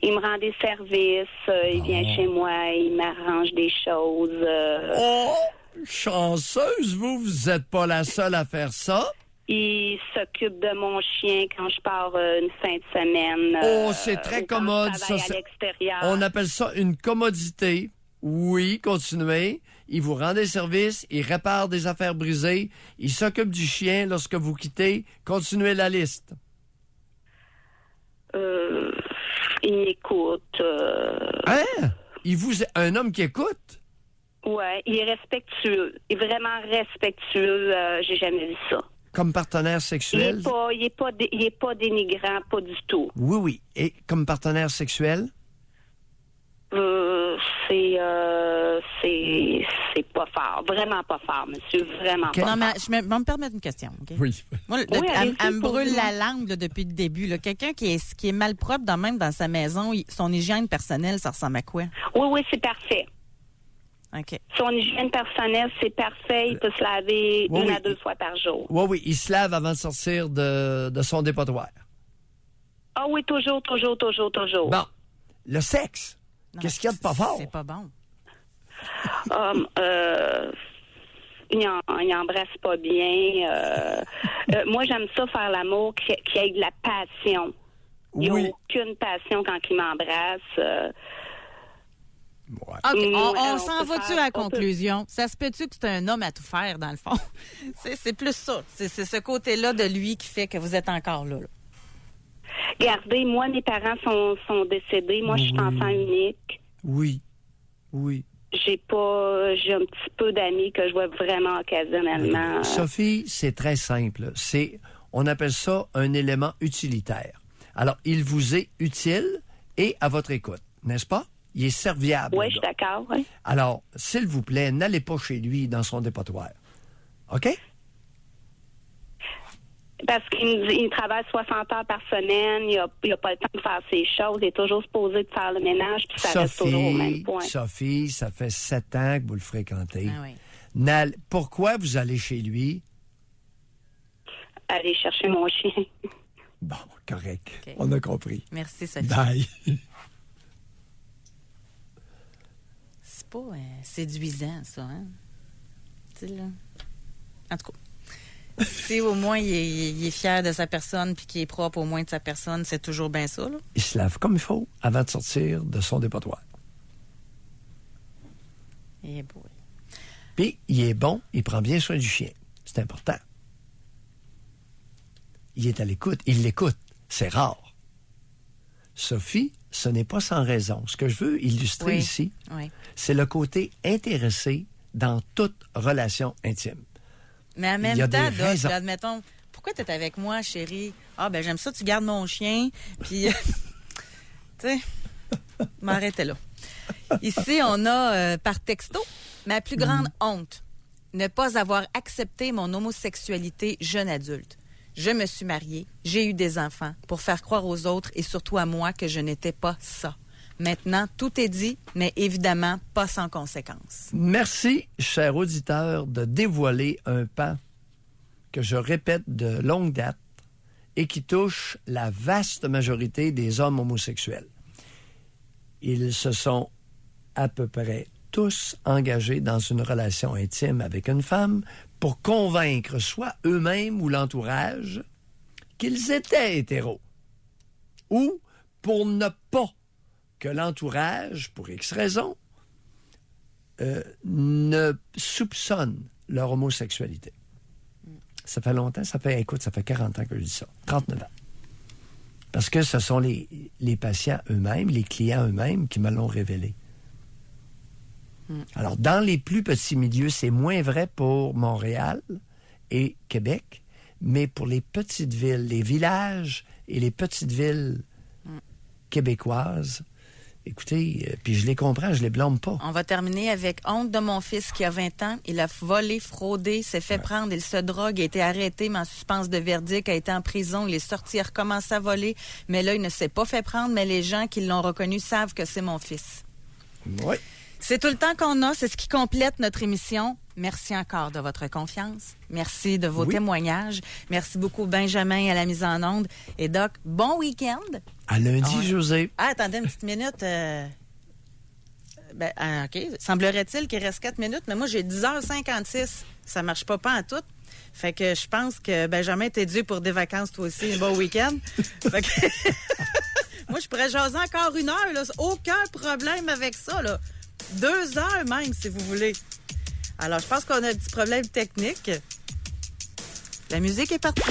Il me rend des services, il vient chez moi, il m'arrange des choses. Oh! Chanceuse, vous n'êtes pas la seule à faire ça. Il s'occupe de mon chien quand je pars une fin de semaine. Oh, c'est très ou quand commode, je travaille ça. à l'extérieur. On appelle ça une commodité. Oui, continuez. Il vous rend des services, il répare des affaires brisées, il s'occupe du chien lorsque vous quittez. Continuez la liste. Il m'écoute. Hein? Un homme qui écoute? Ouais, il est respectueux. Il est vraiment respectueux. J'ai jamais vu ça. Comme partenaire Il sexuel? est pas dénigrant, pas du tout. Oui, oui. Et comme partenaire sexuel? C'est pas fort. Vraiment pas fort, monsieur. Vraiment pas Non, mais fort. je vais me permettre une question. OK? Oui. Moi, allez-y, elle me brûle posez-moi. la langue là, depuis le début. Là. Quelqu'un qui est mal propre même dans sa maison, son hygiène personnelle, ça ressemble à quoi? Oui, c'est parfait. OK. Son hygiène personnelle, c'est parfait. Il peut se laver Oui, une oui. à deux fois par jour. Oui, oui. Il se lave avant de sortir de son dépotoir. Ah oui, toujours. Bon. Le sexe. Non, Qu'est-ce qu'il y a de pas fort? C'est pas bon. Il embrasse pas bien. Moi, j'aime ça faire l'amour, qu'il y ait de la passion. Il n'y a Oui. aucune passion quand il m'embrasse. Ouais. OK, on on s'en peut va-tu faire- à la on peut- conclusion? Ça se peut-tu que c'est un homme à tout faire, dans le fond? C'est plus ça. C'est ce côté-là de lui qui fait que vous êtes encore là. Regardez, moi, mes parents sont décédés. Moi, je suis enfant unique. Oui. Oui. J'ai un petit peu d'amis que je vois vraiment occasionnellement. Sophie, c'est très simple. On appelle ça un élément utilitaire. Alors, il vous est utile et à votre écoute, n'est-ce pas? Il est serviable. Oui, le je suis gars. d'accord, oui. Alors, s'il vous plaît, n'allez pas chez lui dans son dépotoir. OK? Parce qu'il travaille 60 heures par semaine, il a pas le temps de faire ses choses, il est toujours supposé de faire le ménage, puis ça reste toujours au même point. Sophie, ça fait 7 ans que vous le fréquentez. Ah oui. Pourquoi vous allez chez lui? Aller chercher mon chien. Bon, correct. OK. On a compris. Merci, Sophie. Bye. C'est pas séduisant, ça, hein? Tu sais, là. En tout cas, si au moins il est fier de sa personne puis qu'il est propre au moins de sa personne, c'est toujours bien ça, là. Il se lave comme il faut avant de sortir de son dépotoir. Eh boy. Puis, il est bon, il prend bien soin du chien. C'est important. Il est à l'écoute, il l'écoute. C'est rare. Sophie, ce n'est pas sans raison. Ce que je veux illustrer Oui. ici, Oui. c'est le côté intéressé dans toute relation intime. Mais en Il même y a temps, des Doc, raisons. admettons, pourquoi tu es avec moi, chérie? Ah, ben j'aime ça, tu gardes mon chien. Puis, tu sais, m'arrêtez là. Ici, on a par texto ma plus grande honte, ne pas avoir accepté mon homosexualité jeune adulte. Je me suis mariée, j'ai eu des enfants pour faire croire aux autres et surtout à moi que je n'étais pas ça. Maintenant, tout est dit, mais évidemment pas sans conséquence. Merci, cher auditeur, de dévoiler un pan que je répète de longue date et qui touche la vaste majorité des hommes homosexuels. Ils se sont à peu près tous engagés dans une relation intime avec une femme pour convaincre soit eux-mêmes ou l'entourage qu'ils étaient hétéros ou pour ne pas que l'entourage, pour X raisons, ne soupçonnent leur homosexualité. Ça fait longtemps, ça fait 40 ans que je dis ça. 39 ans. Parce que ce sont les patients eux-mêmes, les clients eux-mêmes qui me l'ont révélé. Alors, dans les plus petits milieux, c'est moins vrai pour Montréal et Québec, mais pour les petites villes, les villages et les petites villes québécoises, écoutez, puis je les comprends, je les blâme pas. On va terminer avec honte de mon fils qui a 20 ans. Il a volé, fraudé, s'est fait prendre, il se drogue, a été arrêté, mais en suspens de verdict, a été en prison, il est sorti, il a recommencé à voler, mais là, il ne s'est pas fait prendre, mais les gens qui l'ont reconnu savent que c'est mon fils. Oui. C'est tout le temps qu'on a, c'est ce qui complète notre émission. Merci encore de votre confiance. Merci de vos témoignages. Merci beaucoup, Benjamin, à la mise en onde. Et Doc, bon week-end. À lundi, José. Ah, attendez une petite minute. OK. Semblerait-il qu'il reste 4 minutes, mais moi, j'ai 10h56. Ça marche pas en tout. Fait que je pense que Benjamin, t'es dû pour des vacances, toi aussi. Un bon week-end. Fait que moi, je pourrais jaser encore 1 heure. Là. Aucun problème avec ça. Là. 2 heures même, si vous voulez. Alors, je pense qu'on a un petit problème technique. La musique est partie.